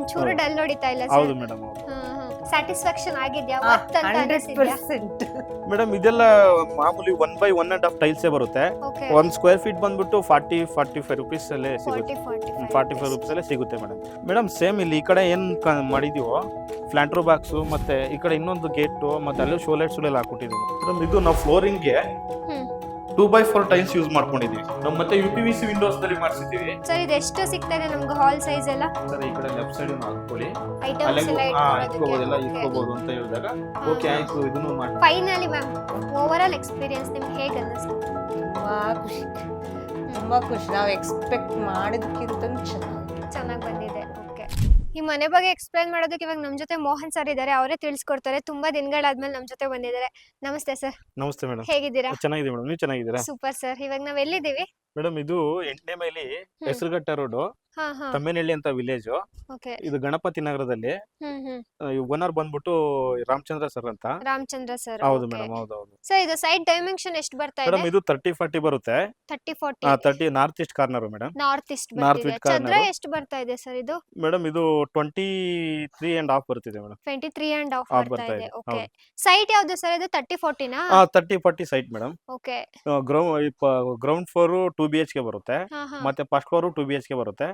ಒಂಚೂರು ಡಲ್ ಹೊಡಿತಾ ಇಲ್ಲ ಹೌದು ಸರ್. ಮೇಡಮ್. ಸ್ಯಾಟಿಸ್ಫ್ಯಾಕ್ಷನ್ ಆಗಿದ್ಯಾ ವರ್ತ್ ಅಂತ ಅನಿಸಿದ್ಯಾ? 100%. ಮೇಡಮ್ ಇದೆಲ್ಲ ಮಾಮೂಲಿ 1/1.5 ಟೈಲ್ಸೇ ಬರುತ್ತೆ. ಓಕೆ. 1 ಸ್ಕ್ವೇರ್ ಫೀಟ್ ಬಂದ್ಬಿಟ್ಟು 40-45 ರುಪೀಸ್ ಅಲ್ಲೇ ಸಿಗುತ್ತೆ. 45 ರುಪೀಸ್ ಅಲ್ಲೇ ಸಿಗುತ್ತೆ ಮೇಡಮ್. ಸೇಮ್ ಇಲ್ಲಿ ಈ ಕಡೆ ಏನ್ ಮಾಡಿದೀವೋ ಫ್ಲಾಂಟ್ರೋ ಬಾಕ್ಸ್ ಮತ್ತೆ ಈ ಕಡೆ ಇನ್ನೊಂದು ಗೇಟ್ ಮತ್ತೆ ಅಲ್ಲೂ ಶೋ ಲೈಟ್ಸ್ ಎಲ್ಲ ಹಾಕೊಟ್ಟಿದ್ದೀವಿ ಮೇಡಮ್. ಇದು ನಾವು ಫ್ಲೋರಿಂಗ್ಗೆ 2x4 ಟೈಲ್ಸ್ ಯೂಸ್ ಮಾಡ್ಕೊಂಡಿದೀವಿ ನಾವು. ಮತ್ತೆ UPVC ವಿಂಡೋಸ್ ದಲ್ಲಿ ಮಾಡಿಸಿದೀವಿ ಸರ್ ಇದು ಎಷ್ಟು ಸಿಗ್ತದೆ ನಮ್ಗೆ ಹಾಲ್ ಸೈಜ್ ಎಲ್ಲ? ಸರ್ ಈ ಕಡೆ ಲೆಫ್ಟ್ ಸೈಡ್ ಹಾಕೊಳ್ಳಿ, ಐಟಮ್ಸ್ ಎಲ್ಲ ಇಟ್ಕೋಬೋದೆಲ್ಲ ಇಟ್ಕೊಳ್ಳೋದಕ್ಕೆ. ಇಟ್ಕೋಬಹುದು ಅಂತ ಹೇಳಿದಾಗ ಓಕೆ ಆಯ್ತು ಇದನ್ನು ಮಾಡಿ. Finally ma'am over all experience ನಿಮ್ಗೆ ಹೇಗೆ ಅನ್ನಿಸ್ತು? ತುಂಬಾ ಖುಷಿ. ನಾವು ಎಕ್ಸ್ಪೆಕ್ಟ್ ಮಾಡಿದಕ್ಕಿಂತ ಚೆನ್ನಾಗಿ ಬಂದಿದೆ. ಓಕೆ. ಈ ಮನೆ ಬಗ್ಗೆ ಎಕ್ಸ್ಪ್ಲೈನ್ ಮಾಡೋದಕ್ಕೆ ಇವಾಗ ನಮ್ಮ ಜೊತೆ ಮೋಹನ್ ಸರ್ ಇದ್ದಾರೆ, ಅವರೇ ತಿಳಿಸ್ಕೊಡ್ತಾರೆ. ತುಂಬಾ ದಿನಗಳಾದ್ಮೇಲೆ ನಮ್ಮ ಜೊತೆ ಬಂದಿದ್ದಾರೆ. ನಮಸ್ತೆ ಸರ್. ನಮಸ್ತೆ ಮೇಡಮ್. ಹೇಗಿದ್ದೀರಾ? ಚೆನ್ನಾಗಿದೆ ಮೇಡಮ್, ನೀವು ಚೆನ್ನಾಗಿದ್ದೀರಾ? Super sir. ಇವಾಗ ನಾವ್ ಎಲ್ಲಿದ್ದೀವಿ? ಮೇಡಮ್ ಇದು 8ನೇ ಮೈಲಿ ಹೆಸರುಘಟ್ಟ ರೋಡ್, ಹಾ ಹಾ. ತಮ್ಮೇನಹಳ್ಳಿ ಅಂತ ವಿಲೇಜ್. ಓಕೆ. ಇದು ಗಣಪತಿ ನಗರದಲ್ಲಿ. ಓನರ್ ಬಂದ್ಬಿಟ್ಟು ರಾಮಚಂದ್ರ ಸರ್ ಅಂತ. ರಾಮಚಂದ್ರ ಸರ್. ಹೌದು ಮೇಡಮ್, ಹೌದು. ಸರ್ ಇದು ಸೈಡ್ ಡೈಮೆನ್ಷನ್ ಎಷ್ಟು ಬರ್ತಾ ಇದೆ? ಮೇಡಮ್ ಇದು 30-40 ಬರುತ್ತೆ. 30-40. 30 north East corner madam. North East North ಬರ್ತಿದೆ. east corner. ಚಂದ್ರ ಎಷ್ಟು ಬರ್ತಾ ಇದೆ ಸರ್ ಇದು? ಮೇಡಮ್ ಇದು 23.5 ಬರ್ತಿದೆ ಮೇಡಮ್. 23.5 ಬರ್ತಾ ಬರ್ತಾ ಇದೆ. ಇದೆ. ಓಕೆ. ಸೈಟ್ ಯಾವ್ದು ಸರ್ ಇದು? 30-40 ನಾ? 30-40 site madam. Okay. Ground floor 2 BHK ಬರುತ್ತೆ, ಹಾ ಹಾ. ಮತ್ತೆ ಫಸ್ಟ್ ಫ್ಲೋರ್ 2 BHK ಬರುತ್ತೆ,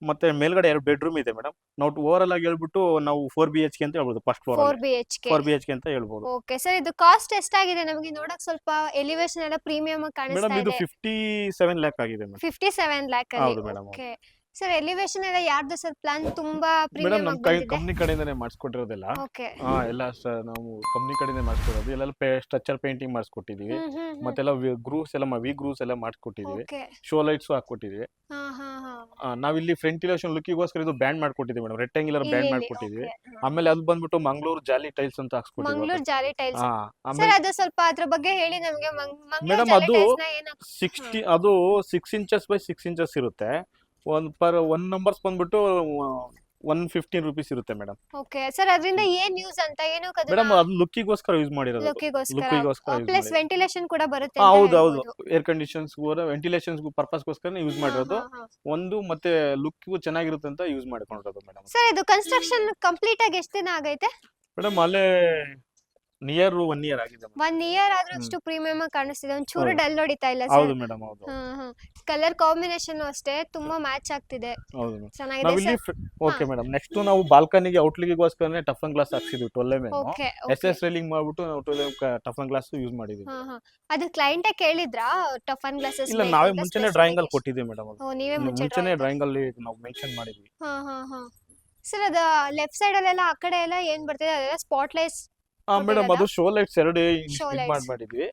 ಮತ್ತೆ ಮೇಲ್ಗಡೆ 2 ಬೆಡ್ರೂಮ್ ಇದೆ ಮೇಡಮ್. ನಾವು ಓವರ್ ಆಲ್ ಆಗಿ ಹೇಳ್ಬಿಟ್ಟು ನಾವು 4 BHK ಅಂತ ಹೇಳ್ಬೋದು. First floor 4 BHK. 4 BHK ಅಂತ ಹೇಳ್ಬೋದು. Okay sir. ಇದು ಕಾಸ್ಟ್ ಎಷ್ಟಾಗಿದೆ? ನಮಗೆ ನೋಡಕ್ ಸ್ವಲ್ಪ ಎಲಿವೇಶನ್ ಎಲ್ಲ ಪ್ರೀಮಿಯಂ ಆಗಿ ಕಾಣಿಸ್ತಾ ಮೇಡಮ್ ಇದು ಇದೆ. 57 ಲ್ಯಾಕ್ ಆಗಿದೆ ಮೇಡಮ್. 57 ಲ್ಯಾಕ್ ಹೌದು ಅಲ್ಲಿ. ಮೇಡಮ್. Okay sir. ಎಲಿವೇಶನ್ ಎಲ್ಲ ಯಾರ್ದು ಸರ್ ಪ್ಲಾನ್? ತುಂಬಾ ಮೇಡಮ್ ಪ್ರೀಮಿಯಂ ನಮ್ಮ ಆಗಿ ಬಂದಿದೆ. ಕಂಪ್ನಿ ಕಡೆಯಿಂದನೇ ಮಾಡಿಸ್ಕೊಟ್ಟಿರೋದೆಲ್ಲ. ಓಕೆ. ಎಲ್ಲ ನಾವು ಕಂಪ್ನಿ ಕಡೆಯಿಂದ ಮಾಡಿಸ್ಕೊಡೋದು. ಎಲ್ಲ ಸ್ಟ್ರಕ್ಚರ್ ಪೇಂಟಿಂಗ್ ಮಾಡಿಸ್ಕೊಟ್ಟಿದೀವಿ, ಮತ್ತೆಲ್ಲ ಗ್ರೂವ್ಸ್ ಎಲ್ಲ ಗ್ರೂವ್ಸ್ ಎಲ್ಲ ಮಾಡಿಸ್ಕೊಟ್ಟಿದೀವಿ, ಓಕೆ. ಶೋ ಲೈಟ್ಸ್ ಹಾಕೊಟ್ಟಿದೀವಿ. ಹಾ ಹಾ ಹಾ. ನಾವಿಲ್ಲಿ ಫ್ರಂಟ್ ಇಲೇಷನ್ ಲುಕ್ಕಿಗೋಸ್ಕರ ಇದು ಬ್ಯಾಂಡ್ ಮಾಡ್ಕೊಟ್ಟಿದ್ದೀವಿ ಮೇಡಮ್. ರೆಕ್ಟಾಂಗ್ಯುಲರ್ ಬ್ಯಾಂಡ್ ಇಲ್ಲಿ, ಮಾಡ್ಕೊಟ್ಟಿದ್ದೀವಿ. ಓಕೆ. ಆಮೇಲೆ ಅದು ಬಂದ್ಬಿಟ್ಟು ಮಂಗಳೂರು ಜಾಲಿ ಟೈಲ್ಸ್ ಅಂತ ಹಾಕ್ಸ್ಕೊಟ್ಟಿದ್ದೀವಿ. ಮಂಗಳೂರು ಜಾಲಿ ಟೈಲ್ಸ್. ಹಾ ಸರ್ ಆಮೇಲೆ ಅದು ಸ್ವಲ್ಪ ಅದ್ರ ಬಗ್ಗೆ ಹೇಳಿ ನಮಗೆ. ಮಂಗಳೂರು ಮೇಡಮ್ ಜಾಲಿ ಅದು ಟೈಲ್ಸ್ ನ ಏನು? 60 ಅದು 6 ಇಂಚಸ್ ಬೈ 6 ಇಂಚಸ್ ಇರುತ್ತೆ. ಒನ್ ನಂಬರ್ಸ್ ಬಂದ್ಬಿಟ್ಟು 115 ರುಪೀಸ್ ಇರುತ್ತೆ ಮೇಡಮ್. Okay sir. ಅದರಿಂದ ಏನ್ ಯೂಸ್ ಅಂತ? ಏನು ಮೇಡಮ್ ಅದು ಲುಕ್ಕಿಗೋಸ್ಕರ ಯೂಸ್ ಮಾಡಿರೋದು. ಲುಕ್ಕಿಗೋಸ್ಕರ ಪ್ಲಸ್ ವೆಂಟಿಲೇಷನ್ ಕೂಡ ಬರುತ್ತೆ. ಹೌದು ಹೌದು. ಏರ್ ಕಂಡೀಷನ್ಸ್ ವೆಂಟಿಲೇಷನ್ಸ್ ಪರ್ಪಸ್ಗೋಸ್ಕರ ಯೂಸ್ ಮಾಡಿರೋದು. ಒಂದು ಮತ್ತೆ ಲುಕ್ ಚೆನ್ನಾಗಿರುತ್ತೆ ಅಂತ ಯೂಸ್ ಮಾಡ್ಕೊಂಡಿರೋದು ಮೇಡಮ್. ಸರ್ ಇದು ಕನ್ಸ್ಟ್ರಕ್ಷನ್ ಕಂಪ್ಲೀಟ್ ಆಗಿ ಎಷ್ಟು ದಿನ ಆಗೈತೆ? ಮೇಡಮ್ ಅಲ್ಲೇ ನಿಯರ್ 1 ಇಯರ್ ಆಗಿದೆ. 1 ಇಯರ್ ಆದ್ರೂ ಅಷ್ಟು ಪ್ರೀಮಿಯಂ ಆಗಿ ಕಾಣಿಸ್ತಿದೆ. ಒಂಚೂರು ಹೌದು. ಡಲ್ ಹೊಡಿತಾ ಇಲ್ಲ ಹೌದು ಸರ್. ಮೇಡಮ್, ಹೌದು. ಕಲರ್ ಕಾಂಬಿನೇಷನ್ ಅಷ್ಟೇ ತುಂಬಾ ಮ್ಯಾಚ್ ಆಗ್ತಿದೆ. ಹೌದು ಮೇಡಮ್. ಚೆನ್ನಾಗಿದೆ ನಾವಿಲ್ಲಿ ಸರ್. Okay madam. ನೆಕ್ಸ್ಟ್ ನಾವು ಬಾಲ್ಕನಿಗೆ ಔಟ್ಲಿಗೋಸ್ಕರನೇ ಟಫನ್ ಗ್ಲಾಸ್ ಹಾಕ್ಸಿದ್ವಿ 12 ಮೇಲೆ. ಓಕೆ. SS ರೈಲಿಂಗ್ ಮಾಡ್ಬಿಟ್ಟು ನಾವು ಟಫನ್ ಗ್ಲಾಸ್ ಯೂಸ್ ಮಾಡಿದ್ವಿ. ಅದು ಕ್ಲೈಂಟ್ ಕೇಳಿದ್ರಾ ಟಫನ್ ಗ್ಲಾಸಸ್? ಇಲ್ಲ, ನಾವೇ ಮುಂಚೆನೆ ಡ್ರಾಯಿಂಗ್ ಅಲ್ಲಿ ಕೊಟ್ಟಿದ್ದೀವಿ ಮೇಡಮ್. ಓ ನೀವೇ ಮುಂಚೆನೆ ಡ್ರಾಯಿಂಗ್ ಅಲ್ಲಿ ನಾವು ಮೆನ್ಷನ್ ಮಾಡಿದ್ವಿ. ಸರ್ ಅದ ಲೆಫ್ಟ್ ಸೈಡ್ ಅಲ್ಲೆಲ್ಲ ಆ ಕಡೆ ಎಲ್ಲ ಏನ್ ಬರ್ತಿದೆ? ಅದೆಲ್ಲ ಸ್ಪಾಟ್ ಲೈಟ್ಸ್. ಮೇಡಮ್ ಅದು ಶೋ ಲೈಟ್ಸ್ 2 Show lights. ಮಾಡಿದ್ವಿ.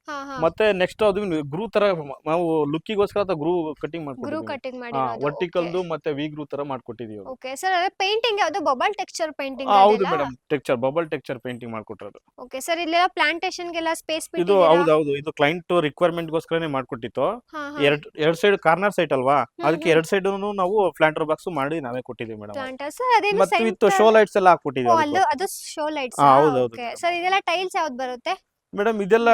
ಮತ್ತೆ ನೆಕ್ಸ್ಟ್ ಅದು ಗ್ರೂ ತರ ನಾವು ಲುಕ್ಕಿಗೋಸ್ಕರ ಗ್ರೂ ಕಟಿಂಗ್ ಗ್ರೂ ಮಾಡ್ಕೊಟ್ಟಿದ್ವಿ. ಕಟಿಂಗ್ ಮಾಡಿರೋದು. ವರ್ಟಿಕಲ್ದು ಮತ್ತೆ ವಿ ಗ್ರೂ ತರ ಮಾಡ್ಕೊಟ್ಟಿದೀವಿ. Okay sir. ಅದೇ ಪೇಂಟಿಂಗ್ ಯಾವುದು? ಬಬಲ್ ಟೆಕ್ಸ್ಚರ್ ಪೇಂಟಿಂಗ್ ಹೌದು ಮೇಡಮ್. ಬಬಲ್ ಟೆಕ್ಸ್ಚರ್ ಪೇಂಟಿಂಗ್ ಮಾಡ್ಕೊಟ್ಟಿರೋದು. Okay sir. ಇಲ್ಲೆಲ್ಲ ಪ್ಲಾಂಟೇಶನ್ ಗೆಲ್ಲ ಸ್ಪೇಸ್ ಇದು ಬಿಟ್ಟಿದ್ದೀರಾ? ಹೌದು. ಇದು ಕ್ಲೈಂಟ್ ರಿಕ್ವೈರ್ಮೆಂಟ್ ಗೋಸ್ಕರನೇ ಮಾಡ್ಕೊಟ್ಟಿತ್ತು. ಎರಡ್ ಸೈಡ್ ಕಾರ್ನರ್ ಸೈಟ್ ಅಲ್ವಾ, ಅದಕ್ಕೆ 2 ಸೈಡ್ ನಾವು ಫ್ಲಾಂಟರ್ ಬಾಕ್ಸ್ ಮಾಡಿ ನಾವೇ ಕೊಟ್ಟಿದ್ದೀವಿ ಮೇಡಮ್. Planter sir. ಅದೇನು ಮತ್ತೆ ವಿತ್ ಶೋ ಲೈಟ್ಸ್ ಎಲ್ಲ ಹಾಕ್ಬಿಟ್ಟಿದ್ದೀವಿ. ಅದು ಶೋ ಲೈಟ್ಸ್. ಹೌದು. Okay sir. ಇದೆಲ್ಲ ಟೈಲ್ಸ್ ಯಾವ್ದು ಬರುತ್ತೆ? ಮೇಡಮ್ ಇದೆಲ್ಲ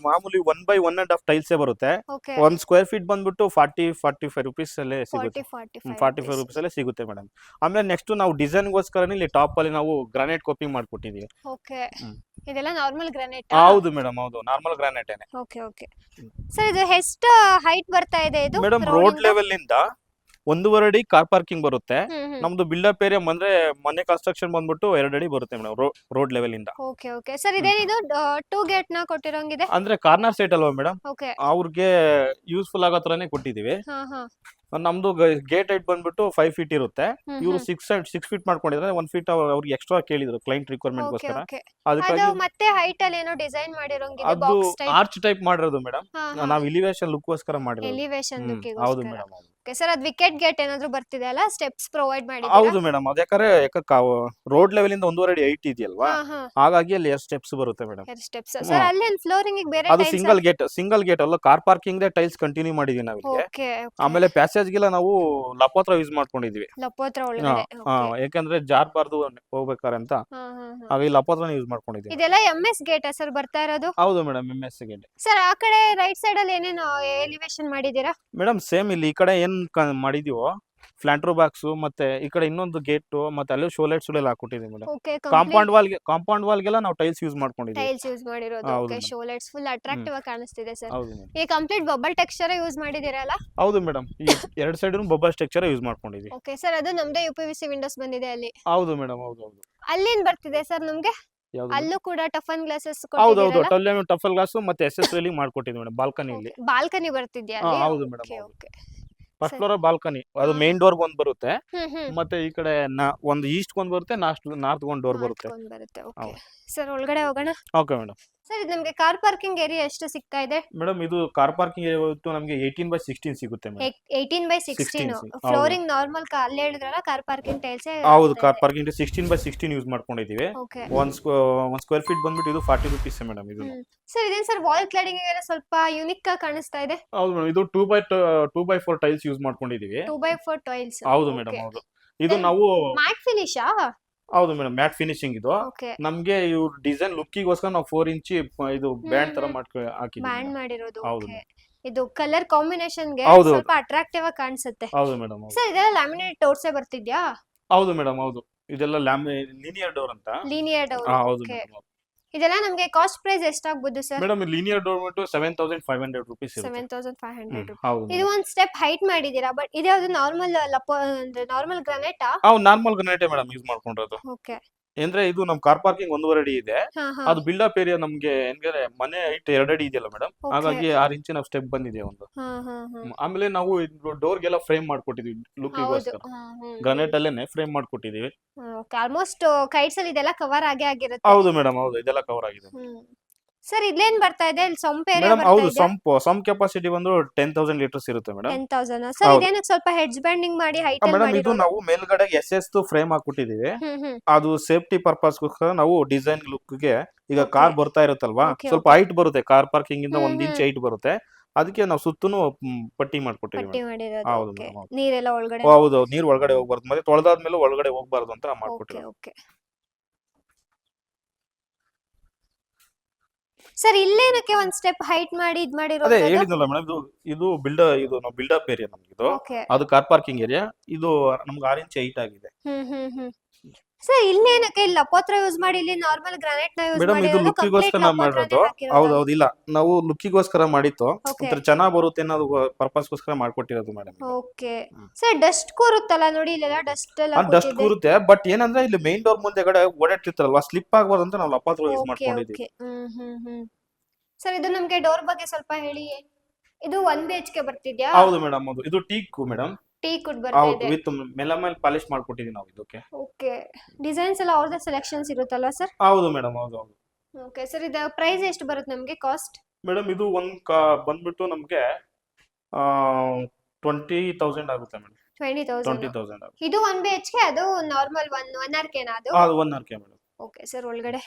ಮಾಮೂಲಿ 1/1.5 ಟೈಲ್ಸೇ ಬರುತ್ತೆ. ಓಕೆ. 1 ಸ್ಕ್ವೇರ್ ಫೀಟ್ ಬಂದ್ಬಿಟ್ಟು 40-45 ರುಪೀಸ್ ಅಲ್ಲೇ ಸಿಗುತ್ತೆ. 45 45 ರುಪೀಸ್ ಅಲ್ಲೇ ಸಿಗುತ್ತೆ ಮೇಡಮ್. ಆಮೇಲೆ ನೆಕ್ಸ್ಟ್ ನಾವು ಡಿಸೈನ್ ಗೋಸ್ಕರ ಇಲ್ಲಿ ಟಾಪ್ ಅಲ್ಲಿ ನಾವು ಗ್ರಾನೈಟ್ ಕೋಪಿಂಗ್ ಮಾಡ್ಕೊಟ್ಟಿದೀವಿ. ಓಕೆ. ಇದೆಲ್ಲ ನಾರ್ಮಲ್ ಗ್ರಾನೈಟ್? ಹೌದು ಮೇಡಮ್, ಹೌದು. ನಾರ್ಮಲ್ ಗ್ರಾನೈಟ್ ಏನೆ. Okay okay. ಸರ್ ಇದು ಎಷ್ಟು ಹೈಟ್ ಬರ್ತಾ ಇದೆ ಇದು? ಮೇಡಮ್ ರೋಡ್ ಲೆವೆಲ್ ಇಂದ 1.5 ಅಡಿ ಕಾರ್ ಪಾರ್ಕಿಂಗ್ ಬರುತ್ತೆ. ನಮ್ದು ಬಿಲ್ಡಪ್ ಏರಿಯಾ ಅಂದ್ರೆ ಮನೆ ಕನ್ಸ್ಟ್ರಕ್ಷನ್ ಬಂದ್ಬಿಟ್ಟು 2 ಅಡಿ ಬರುತ್ತೆ ಮೇಡಮ್ ರೋಡ್ ಲೆವೆಲ್ ಇಂದ. Okay okay. ಸರ್ ಇದೇನಿದು 2 ಗೇಟ್ ನ ಕೊಟ್ಟಿರೋಂಗಿದೆ? ಅಂದ್ರೆ ಕಾರ್ನರ್ ಸೈಟ್ ಅಲ್ವಾ ಮೇಡಮ್, ಓಕೆ. ಅವ್ರಿಗೆ ಯೂಸ್ಫುಲ್ ಆಗೋ ತರನೇ ಕೊಟ್ಟಿದೀವಿ. ಹಾ ಹಾ. ನಮ್ದು ಗೇಟ್ ಹೈಟ್ ಬಂದ್ಬಿಟ್ಟು 5 ಫೀಟ್ ಇರುತ್ತೆ. ಇವರು 6 ಫೀಟ್ ಮಾಡ್ಕೊಂಡಿದ್ರೆ 1 ಫೀಟ್ ಅವ್ರಿಗೆ ಎಕ್ಸ್ಟ್ರಾ ಕೇಳಿದ್ರು ಕ್ಲೈಂಟ್ ರಿಕ್ವೈರ್ಮೆಂಟ್ ಓಕೆ ಗೋಸ್ಕರ. ಓಕೆ. ಅದಕ್ಕಾಗಿ ಅದು ಮತ್ತೆ ಹೈಟ್ ಅಲ್ಲಿ ಏನೋ ಡಿಸೈನ್ ಮಾಡಿರೋಂಗಿದೆ, ಅದು ಬಾಕ್ಸ್ ಟೈಪ್. ಆರ್ಚ್ ಟೈಪ್ ಮಾಡಿರೋದು ಮೇಡಮ್. ನಾವು ಎಲಿವೇಶನ್ ಲುಕ್ ಗೋಸ್ಕರ ಮಾಡಿರೋದು. ಎಲಿವೇಶನ್ ಹೌದು ಲುಕ್ಕಿಗೋಸ್ಕರ. ಮೇಡಮ್. Okay sir. ಅದು ವಿಕೆಟ್ ಗೇಟ್ ಏನಾದ್ರು ಬರ್ತಿದೆ ಅಲ್ಲ, ಸ್ಟೆಪ್ಸ್ ಪ್ರೊವೈಡ್ ಮಾಡಿದ್ದೀರಾ? ಹೌದು ಮೇಡಮ್. ಅದ ಯಾಕಂದ್ರೆ ರೋಡ್ ಲೆವೆಲ್ ಇಂದ 1.5 ಅಡಿ ಹೈಟ್ ಇದೆಯಲ್ವಾ, ಹಾಗಾಗಿ ಅಲ್ಲಿ 2 ಸ್ಟೆಪ್ಸ್ ಬರುತ್ತೆ ಮೇಡಮ್. 2 ಸ್ಟೆಪ್ಸ್. ಸರ್ ಅಲ್ಲಿ ಫ್ಲೋರಿಂಗ್ ಗೆ ಬೇರೆ ಅದು ಟೈಲ್ಸ್? ಸಿಂಗಲ್ ಗೇಟ್ ಅಲ್ಲ, ಕಾರ್ ಪಾರ್ಕಿಂಗ್ ಟೈಲ್ಸ್ ಕಂಟಿನ್ಯೂ ಮಾಡಿದೀವಿ ನಾವಿಲ್ಲಿ. ಓಕೆ. ಆಮೇಲೆ ಪ್ಯಾಸೇಜ್ ಗೆಲ್ಲ ನಾವು ಲಪೋತ್ರ ಯೂಸ್ ಮಾಡ್ಕೊಂಡಿದೀವಿ. ಲಪೋತ್ರ ಒಳಗಡೆ. ಯಾಕಂದ್ರೆ ಜಾರ್ಬಾರ್ದು ಹೋಗ್ಬೇಕಾರೆ ಅಂತ, ಹಾಗಾಗಿ ಲಪೋತ್ರನ ಯೂಸ್ ಮಾಡ್ಕೊಂಡಿದೀವಿ. ಇದೆಲ್ಲ MS ಗೇಟ್ ಸರ್ ಬರ್ತಾ ಇರೋದು? ಹೌದು ಮೇಡಮ್, MS ಗೇಟ್. ಸರ್ ಆ ಕಡೆ ರೈಟ್ ಸೈಡ್ ಅಲ್ಲಿ ಏನೇನು ಎಲಿವೇಶನ್ ಮಾಡಿದೀರಾ? ಮೇಡಮ್ ಸೇಮ್ ಇಲ್ಲಿ ಈ ಕಡೆ ಏನ್ ಮಾಡಿದೀವೋ ಫ್ಲಾಂಟ್ರೋ ಬಾಕ್ಸು ಮತ್ತೆ ಈ ಕಡೆ ಇನ್ನೊಂದು ಗೇಟು ಮತ್ತೆ ಅಲ್ಲೂ ಶೋಲೈಟ್ಸ್ ಎಲ್ಲ ಹಾಕೊಟ್ಟಿದ್ದೀವಿ ಮೇಡಮ್. ಓಕೆ ಕಾಂಪೌಂಡ್ ವಾಲ್ಗೆಲ್ಲ ನಾವು ಟೈಲ್ಸ್ ಯೂಸ್ ಮಾಡ್ಕೊಂಡಿದ್ದೀವಿ. ಟೈಲ್ಸ್ ಯೂಸ್ ಮಾಡಿರೋದು. ಹೌದು okay, madam. Show lights full attractive ಆಗಿ ಕಾಣಿಸ್ತಿದೆ ಸರ್. ಹೌದು ಮೇಡಮ್. ಈ ಕಂಪ್ಲೀಟ್ ಬಬಲ್ ಟೆಕ್ಸ್ಚರ್ ಯೂಸ್ ಮಾಡಿದಿರಲ್ಲ? ಹೌದು ಮೇಡಮ್, ಈ ಎರಡು ಸೈಡ್ ಬಬಲ್ ಸ್ಟ್ರಕ್ಚರ್ ಯೂಸ್ ಮಾಡ್ಕೊಂಡಿದ್ದೀವಿ. ಓಕೆ ಸರ್, ಅದು ನಮ್ದೇ UPVC ವಿಂಡೋಸ್ ಬಂದಿದೆ ಅಲ್ಲಿ. ಹೌದು ಮೇಡಮ್, ಹೌದು ಹೌದು. ಅಲ್ಲೇನ್ ಬರ್ತಿದೆ ಸರ್ ನಮ್ಗೆ? ಯಾವ್ದು? ಅಲ್ಲೂ ಕೂಡ ಟಫನ್ ಗ್ಲಾಸಸ್ ಹೌದು ಹೌದು, ಟಫಲ್ ಗ್ಲಾಸು ಮತ್ತೆ SS ರೇಲಿಂಗ್ ಮಾಡ್ಕೊಟ್ಟಿದ್ದೀವಿ ಮೇಡಮ್ ಬಾಲ್ಕನಿಯಲ್ಲಿ. ಬಾಲ್ಕನಿ ಬರ್ತಿದ್ಯಾ ಹಾ, ಅಲ್ಲಿ? ಹೌದು ಮೇಡಮ್, ಓಕೆ ಹೌದು. ಓಕೆ. ಫಸ್ಟ್ ಫ್ಲೋರ್ ಬಾಲ್ಕನಿ, ಅದು ಮೇನ್ ಡೋರ್ ಒಂದು ಬರುತ್ತೆ, ಹ್ಮ್. ಮತ್ತೆ ಈ ಕಡೆ ಒಂದು ಈಸ್ಟ್ ಒಂದು ಬರುತ್ತೆ, ನಾರ್ತ್ ಒಂದು ಡೋರ್ ಬರುತ್ತೆ. ಬರುತ್ತೆ. ಓಕೆ ಹೌದು. ಸರ್, ಒಳಗಡೆ ಹೋಗೋಣ. Okay madam. ಸರ್, ಇದು ನಮ್ಗೆ ಕಾರ್ ಪಾರ್ಕಿಂಗ್ ಏರಿಯಾ ಎಷ್ಟು ಸಿಗ್ತಾ ಇದೆ? ಮೇಡಮ್, ಇದು ಕಾರ್ ಪಾರ್ಕಿಂಗ್ ಇವತ್ತು ನಮಗೆ 18/16 ಸಿಗುತ್ತೆ ಮೇಡಮ್. 18/16. 16, ಫ್ಲೋರಿಂಗ್ ನಾರ್ಮಲ್ ಅಲ್ಲಿ ಹೇಳಿದ್ರಲ್ಲ, ಕಾರ್ ಪಾರ್ಕಿಂಗ್ ಟೈಲ್ಸ್. ಹೌದು, ಕಾರ್ ಪಾರ್ಕಿಂಗ್ 16/16 ಯೂಸ್ ಮಾಡ್ಕೊಂಡಿದ್ದೀವಿ. ಓಕೆ. ಒಂದು ಸ್ಕ್ವೇರ್ ಫೀಟ್ ಬಂದ್ಬಿಟ್ಟು ಇದು 40 ರುಪೀಸ್ ಮೇಡಮ್. ಇದು ಸರ್, ಇದೇನ್ ಸರ್ ವಾಲ್ ಕ್ಲಾಡಿಂಗ್ ಎಲ್ಲ ಸ್ವಲ್ಪ ಯುನಿಕ್ ಆಗಿ ಕಾಣಿಸ್ತಾ ಇದೆ. ಹೌದು ಮೇಡಮ್, ಇದು 2x4 ಟೈಲ್ಸ್ ಯೂಸ್ ಮಾಡ್ಕೊಂಡಿದ್ದೀವಿ. 2x4 tiles. ಹೌದು ಮೇಡಮ್, ಹೌದು. ಇದು ನಾವು ಮ್ಯಾಟ್ ಫಿನಿಶಾ? ಹೌದು ಮೇಡಮ್, ಮ್ಯಾಟ್ ಫಿನಿಶಿಂಗ್ ಇದು. ಓಕೆ. ನಮ್ಗೆ ಇವ್ ಡಿಸೈನ್ ಲುಕ್ಕಿಗೋಸ್ಕರ ನಾವು 4 ಇಂಚ್ ಇದು ಬ್ಯಾಂಡ್ ತರ ಹಾಕಿದ್ದೀವಿ. ಬ್ಯಾಂಡ್ ಮಾಡಿರೋದು. ಹೌದು ಓಕೆ. ಇದು ಕಲರ್ ಕಾಂಬಿನೇಷನ್ ಗೆ ಹೌದು, ಸ್ವಲ್ಪ ಅಟ್ರಾಕ್ಟಿವ್ ಆಗಿ ಕಾಣಿಸುತ್ತೆ. ಹೌದು ಮೇಡಮ್, ಹೌದು. ಸರ್, ಇದೆಲ್ಲ ಲ್ಯಾಮಿನೇಟ್ ಡೋರ್ಸೇ ಬರ್ತಿದ್ಯಾ? ಹೌದು ಮೇಡಮ್, ಹೌದು. ಇದೆಲ್ಲ ಲೀನಿಯರ್ ಡೋರ್ ಅಂತ. Linear door. ಹೌದು ಓಕೆ. ಮೇಡಮ್. ಇದೆಲ್ಲ ನಮ್ಗೆ ಕಾಸ್ಟ್ ಪ್ರೈಸ್ ಎಷ್ಟಾಗಬಹುದು ಸರ್? ಮೇಡಮ್, ಲೀನಿಯರ್ ಡೋರ್ ಬಂದು 7500 ರುಪೀಸ್ ಇರುತ್ತೆ. 7500. ಹೌದು ಇದು ಒಂದ್ ಸ್ಟೆಪ್ ಹೈಟ್ ಮಾಡಿದೀರಾ, ಬಟ್ ಇದ್ಯಾವುದು ನಾರ್ಮಲ್ ಅಂದ್ರೆ ನಾರ್ಮಲ್ ಗ್ರಾನೈಟಾ? ಹೌದು, ನಾರ್ಮಲ್ ಗ್ರಾನೈಟ್ ಮೇಡಮ್ ಯೂಸ್ ಮಾಡ್ಕೊಂಡಿರೋದು. ಓಕೆ. ಅಂದ್ರೆ ಇದು ನಮ್ ಕಾರ್ ಪಾರ್ಕಿಂಗ್ 1.5 ಅಡಿ ಇದೆ. ಹಾ. ಅದು ಬಿಲ್ಡಪ್ ಏರಿಯಾ ನಮ್ಗೆ ಹೆಂಗಂದ್ರೆ ಮನೆ ಹೈಟ್ 2 ಅಡಿ ಇದೆಯಲ್ಲ ಮೇಡಮ್, Okay. ಹಾಗಾಗಿ 6 ಇಂಚ್ ನಾವು ಸ್ಟೆಪ್ ಬಂದಿದೆ ಒಂದು. ಆಮೇಲೆ ನಾವು ಡೋರ್ಗೆಲ್ಲ ಫ್ರೇಮ್ ಮಾಡ್ಕೊಟ್ಟಿದೀವಿ ಲುಕ್ಕಿಗೋಸ್ಕರ. ಗ್ರಾನೈಟ್ ಅಲ್ಲೇನೆ ಫ್ರೇಮ್ ಮಾಡ್ಕೊಟ್ಟಿದೀವಿ. ಆಲ್ಮೋಸ್ಟ್ ಕೈಟ್ಸ್ ಅಲ್ಲಿ ಇದೆಲ್ಲ ಕವರ್ ಆಗೇ ಆಗಿರುತ್ತೆ. ಹೌದು ಮೇಡಮ್, ಹೌದು. ಇದೆಲ್ಲ ಕವರ್ ಆಗಿದೆ ಸರ್. ಇಲ್ಲೇನ್ ಬರ್ತಾ ಇದೆ? ಇಲ್ಲಿ ಸಂಪ್ ಏರಿಯಾ ಮೇಡಮ್. ಬರ್ತಾ ಹೌದು, ಇದೆ. ಸಂಪ್ ಕೆಪಾಸಿಟಿ ಬಂದು 10,000 ಲೀಟರ್ಸ್ ಇರುತ್ತೆ ಮೇಡಮ್. 10,000. ಸರ್, ಹೌದು. ಇದೇನಕ್ಕೆ ಸ್ವಲ್ಪ ಹೆಡ್ಜ್ ಬ್ಯಾಂಡಿಂಗ್ ಮಾಡಿ ಹೈಟ್ ಅಲ್ಲಿ ಮೇಡಮ್, ಇದು ಮಾಡಿರೋದು? ನಾವು ಮೇಲ್ಗಡೆ SS ಫ್ರೇಮ್ ಹಾಕ್ಬಿಟ್ಟಿದೀವಿ. ಹ್ಮ್. ಅದು ಸೇಫ್ಟಿ ಪರ್ಪಸ್ಗೋಸ್ಕರ ನಾವು ಡಿಸೈನ್ ಲುಕ್ಗೆ ಈಗ Okay. ಕಾರ್ ಬರ್ತಾ ಇರುತ್ತಲ್ವಾ, Okay, ಸ್ವಲ್ಪ ಹೈಟ್ ಬರುತ್ತೆ, ಕಾರ್ ಪಾರ್ಕಿಂಗ್ ಇಂದ 1 ಇಂಚ್ ಹ್ಮ್. ಹೈಟ್ ಬರುತ್ತೆ. ಅದಕ್ಕೆ ನಾವು ಸುತ್ತೂ ಪಟ್ಟಿ ಮಾಡ್ಕೊಟ್ಟಿದ್ದೀವಿ ಪಟ್ಟಿ ಮೇಡಮ್. ಮಾಡಿರೋದು. ಹೌದು ಓಕೆ. ಮೇಡಮ್, ಹೌದು. ನೀರೆಲ್ಲ ಒಳಗಡೆ. ಹೌದು, ನೀರ್ ಒಳಗಡೆ ಹೋಗ್ಬಾರ್ದು, ಮತ್ತೆ ತೊಳೆದಾದ್ಮೇಲೆ ಒಳಗಡೆ ಹೋಗ್ಬಾರ್ದು ಅಂತ ಓಕೆ ಮಾಡ್ಕೊಟ್ಟಿರೋದು. ಓಕೆ. ಸರ್, ಇಲ್ಲೇನಕ್ಕೆ ಒಂದ್ ಸ್ಟೆಪ್ ಹೈಟ್ ಮಾಡಿ ಇದ್ ಅದೇ ಮಾಡಿರೋದು? ಹೇಳಿದ್ನಲ್ಲ ಮೇಡಮ್, ಇದು ನಾವು ಬಿಲ್ಡಪ್ ಏರಿಯಾ ನಮ್ಗಿದು. ಓಕೆ. ಅದು ಕಾರ್ ಪಾರ್ಕಿಂಗ್ ಏರಿಯಾ. ಇದು ನಮ್ಗೆ 6 ಇಂಚ್ ಹೈಟ್ ಆಗಿದೆ. ಸರ್, ಇಲ್ಲೇನಕ್ಕೆ ಇಲ್ಲಿ ಲಪೋತ್ರ ಯೂಸ್ ಮಾಡಿ ಇಲ್ಲಿ ನಾರ್ಮಲ್ ಗ್ರಾನೈಟ್ ನ ಯೂಸ್ ಮೇಡಮ್, ಇದು ಮಾಡಿರೋದು? ಲುಕ್ಕಿಗೋಸ್ಕರ ನಾವು ಮಾಡಿರೋದು. ಹೌದು, ಇಲ್ಲ, ನಾವು ಲುಕ್ಕಿಗೋಸ್ಕರ ಮಾಡಿತ್ತು. Okay. ಒಂಥರ ಚೆನ್ನಾಗ್ ಬರುತ್ತೆ ಅನ್ನೋದು ಪರ್ಪಸ್ಗೋಸ್ಕರ ಮಾಡ್ಕೊಟ್ಟಿರೋದು ಮೇಡಮ್. ಓಕೆ. ಸರ್, ಡಸ್ಟ್ ಕೂರುತ್ತಲ್ಲ ನೋಡಿ, ಇಲ್ಲೆಲ್ಲ ಡಸ್ಟ್ ಎಲ್ಲ ಡಸ್ಟ್ ಕೂರುತ್ತೆ, ಬಟ್ ಏನಂದ್ರೆ ಇಲ್ಲಿ ಮೇನ್ ಡೋರ್ ಮುಂದೆಗಡೆ ಓಡಾಡ್ತಿರ್ತಾರಲ್ವಾ, ಸ್ಲಿಪ್ ಆಗ್ಬಾರ್ದು ಅಂತ ನಾವು ಲಪಾತ್ರ ಯೂಸ್ ಮಾಡ್ಕೊಂಡಿದ್ದೀವಿ. ಸರ್, ಇದು ನಮ್ಗೆ ಡೋರ್ ಬಗ್ಗೆ ಸ್ವಲ್ಪ ಹೇಳಿ. ಇದು 1 BHK ಬರ್ತಿದ್ಯಾ? ಹೌದು ಮೇಡಮ್, ಹೌದು. ಇದು ಟೀಕ್ ಮೇಡಮ್. ಟೀ ಕುಡ್ ಬರ್ತಾ ಹೌದು, ಇದೆ. ವಿತ್ ಮೆಲಮೈಲ್ ಪಾಲಿಶ್ ಮಾಡ್ಕೊಟ್ಟಿದೀವಿ ನಾವು ಇದಕ್ಕೆ. ಓಕೆ. ಡಿಸೈನ್ಸ್ ಎಲ್ಲ ಅವ್ರದೇ ಸೆಲೆಕ್ಷನ್ಸ್ ಇರುತ್ತಲ್ವಾ ಸರ್? ಹೌದು ಮೇಡಮ್, ಹೌದು ಹೌದು. ಓಕೆ. ಸರ್, ಇದು ಪ್ರೈಸ್ ಎಷ್ಟು ಬರುತ್ತೆ ನಮ್ಗೆ ಕಾಸ್ಟ್? ಮೇಡಮ್, ಇದು ಬಂದ್ಬಿಟ್ಟು ನಮ್ಗೆ 20,000 ಆಗುತ್ತೆ ಮೇಡಮ್. 20,000. 20,000 ಆಗುತ್ತೆ. ಇದು 1 BHK, ಅದು ನಾರ್ಮಲ್ 1 RK ನಾ ಅದು? ಅದು 1 RK ಮೇಡಮ್. ಓಕೆ ಸರ್, ಒಳಗಡೆ.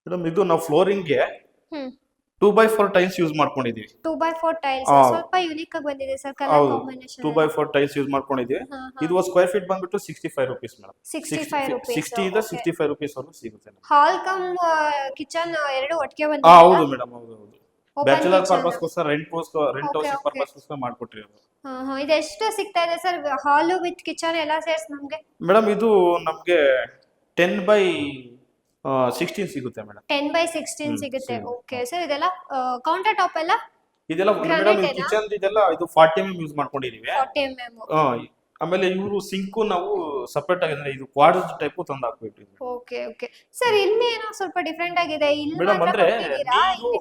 ಮೇಡಮ್, ಇದು ನಾವು ಫ್ಲೋರಿಂಗ್ಗೆ ಹ್ಮ್. 2x4 ಟೈಲ್ಸ್ ಯೂಸ್ ಮಾಡ್ಕೊಂಡಿದೀವಿ. 2x4 ಟೈಲ್ಸ್ ಹಾ. ಸ್ವಲ್ಪ ಯುನಿಕ್ ಆಗಿ ಬಂದಿದೆ ಸರ್, ಕಲರ್ ಹೌದು, ಕಾಂಬಿನೇಷನ್. 2x4 ಟೈಲ್ಸ್ ಯೂಸ್ ಮಾಡ್ಕೊಂಡಿದೀವಿ. ಇದು ಸ್ಕ್ವೇರ್ ಫೀಟ್ ಬಂದ್ಬಿಟ್ಟು 65 ರುಪೀಸ್ ಮೇಡಮ್. 65 rupees. 60 ಇಂದ 65 ರುಪೀಸ್ ವರೆಗೂ ಸಿಗುತ್ತೆ. ಹಾಲ್ ಕಮ್ ಕಿಚನ್ ಎರಡು ಒಟ್ಟಿಗೆ ಹೌದು ಬಂದಿದೆ. ಮೇಡಮ್, ಹೌದು ಹೌದು. ಬ್ಯಾಚುಲರ್ ಪರ್ಪಸ್ಗೋಸ್ಕರ ರೆಂಟ್ Okay, ಹೌಸ್ okay. ಪರ್ಪಸ್ಗೋಸ್ಕರ ಮಾಡ್ಕೊಟ್ಟಿರೋದು. ಇದೆಷ್ಟು ಸಿಗ್ತಾ ಇದೆ ಸರ್ ಹಾಲು ವಿತ್ ಕಿಚನ್ ಎಲ್ಲ ಸೇರ್ಸ್ ನಮ್ಗೆ? ಮೇಡಮ್, ಇದು ನಮ್ಗೆ 10/16 ಸಿಗುತ್ತೆ ಮೇಡಮ್. 10/16 ಸಿಗುತ್ತೆ. ಸಿಗುತ್ತೆ. ಓಕೆ ಸರ್, ಇದೆಲ್ಲ ಕೌಂಟರ್ ಟಾಪ್ ಎಲ್ಲ ಇದೆಲ್ಲ Granite ಮೇಡಮ್, ಏನಾ? ಕಿಚನ್ ಇದೆಲ್ಲ ಇದು 40 mm ಯೂಸ್ ಮಾಡ್ಕೊಂಡಿದೀವಿ. 40 mm. ಆಮೇಲೆ ಇವರು ಸಿಂಕು ನಾವು ಸಪರೇಟ್ ಆಗಿ ಅಂದ್ರೆ ಇದು ಕ್ವಾಡ್ರಸ್ ಟೈಪ್ ತಂದು ಹಾಕ್ಬಿಟ್ಟಿದ್ವಿ. Okay okay. ಸರ್, ಇಲ್ಲಿ ಏನೋ ಸ್ವಲ್ಪ ಡಿಫ್ರೆಂಟ್ ಆಗಿದೆ. ಇಲ್ಲಿ ಮೇಡಮ್, ಮಾತ್ರ ಅಂದ್ರೆ ಕೊಟ್ಟಿದ್ದೀರಾ? ನೀವು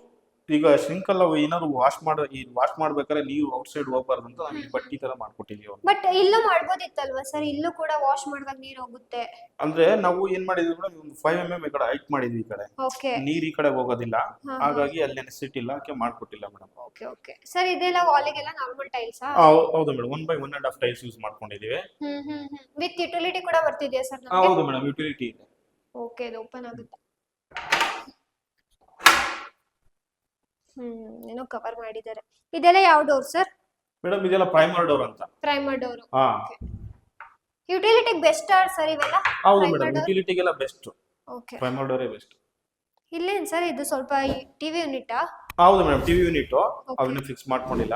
ಈಗ ಸಿಂಕ್ ಎಲ್ಲ ಏನಾದ್ರು ವಾಶ್ ಮಾಡ್ಬೇಕಾದ್ರೆ ನೀವು ಔಟ್ ಸೈಡ್ ಹೋಗ್ಬಾರ್ದು ಅಂತ ನಾವು ಈ ಬಟ್ಟಿ ತರ ಮಾಡ್ಕೊಟ್ಟಿದೀವಿ. ಬಟ್ ಇಲ್ಲೂ ಮಾಡ್ಬೋದಿತ್ತಲ್ವಾ ಸರ್? ಇಲ್ಲೂ ಕೂಡ ವಾಶ್ ಮಾಡುವಾಗ ನೀರು ಹೋಗುತ್ತೆ. ಅಂದ್ರೆ ನಾವು ಏನ್ ಮಾಡಿದ್ವಿ ಮೇಡಮ್, ಒಂದು 5 mm ಈ ಕಡೆ ಹೈಟ್ ಮಾಡಿದ್ವಿ. ಈ ಕಡೆ ಓಕೆ. ನೀರ್ ಈ ಕಡೆ ಹೋಗೋದಿಲ್ಲ, ಹಾ, ಹಾಗಾಗಿ ಅಲ್ಲಿ ನೆಸೆಸಿಟಿ ಇಲ್ಲ, ಅದಕ್ಕೆ ಮಾಡ್ಕೊಟ್ಟಿಲ್ಲ ಮೇಡಮ್. Okay okay. ಸರ್, ಇದೆಲ್ಲ ವಾಲಿಗೆಲ್ಲ ನಾರ್ಮಲ್ ಟೈಲ್ಸಾ? ಹೌದು ಮೇಡಮ್, 1/1.5 ಟೈಲ್ಸ್ ಯೂಸ್ ಮಾಡ್ಕೊಂಡಿದೀವಿ. ವಿತ್ ಯುಟಿಲಿಟಿ ಕೂಡ ಬರ್ತಿದೆಯಾ ಸರ್ ನಮಗೆ? ಹೌದು ಮೇಡಮ್, ಯುಟಿಲಿಟಿ ಇದೆ. ಓಕೆ, ಇದು ಓಪನ್ ಆಗುತ್ತೆ. ಏನೋ ಕವರ್ ಮಾಡಿದ್ದಾರೆ. ಇದೆಲ್ಲ ಯಾವ ಡೋರ್ ಸರ್? ಮೇಡಮ್, ಇದೆಲ್ಲ ಪ್ರೈಮರ್ ಡೋರ್ ಅಂತ. Primer door. ಹಾ, ಯುಟಿಲಿಟಿಗೆ ಬೆಸ್ಟ್ ಸರ್ ಇವೆಲ್ಲ? ಹೌದು Primer ಮೇಡಮ್, door? ಯುಟಿಲಿಟಿಗೆಲ್ಲ ಬೆಸ್ಟ್ ಓಕೆ. ಪ್ರೈಮರ್ ಡೋರೇ ಬೆಸ್ಟ್. ಇಲ್ಲೇನ್ ಸರ್ ಇದು ಸ್ವಲ್ಪ ಟಿವಿ ಯೂನಿಟಾ? ಹೌದು ಮೇಡಮ್ ಟಿವಿ ಯೂನಿಟ್ ಅವನ್ನ ಫಿಕ್ಸ್ ಮಾಡ್ಕೊಂಡಿಲ್ಲ.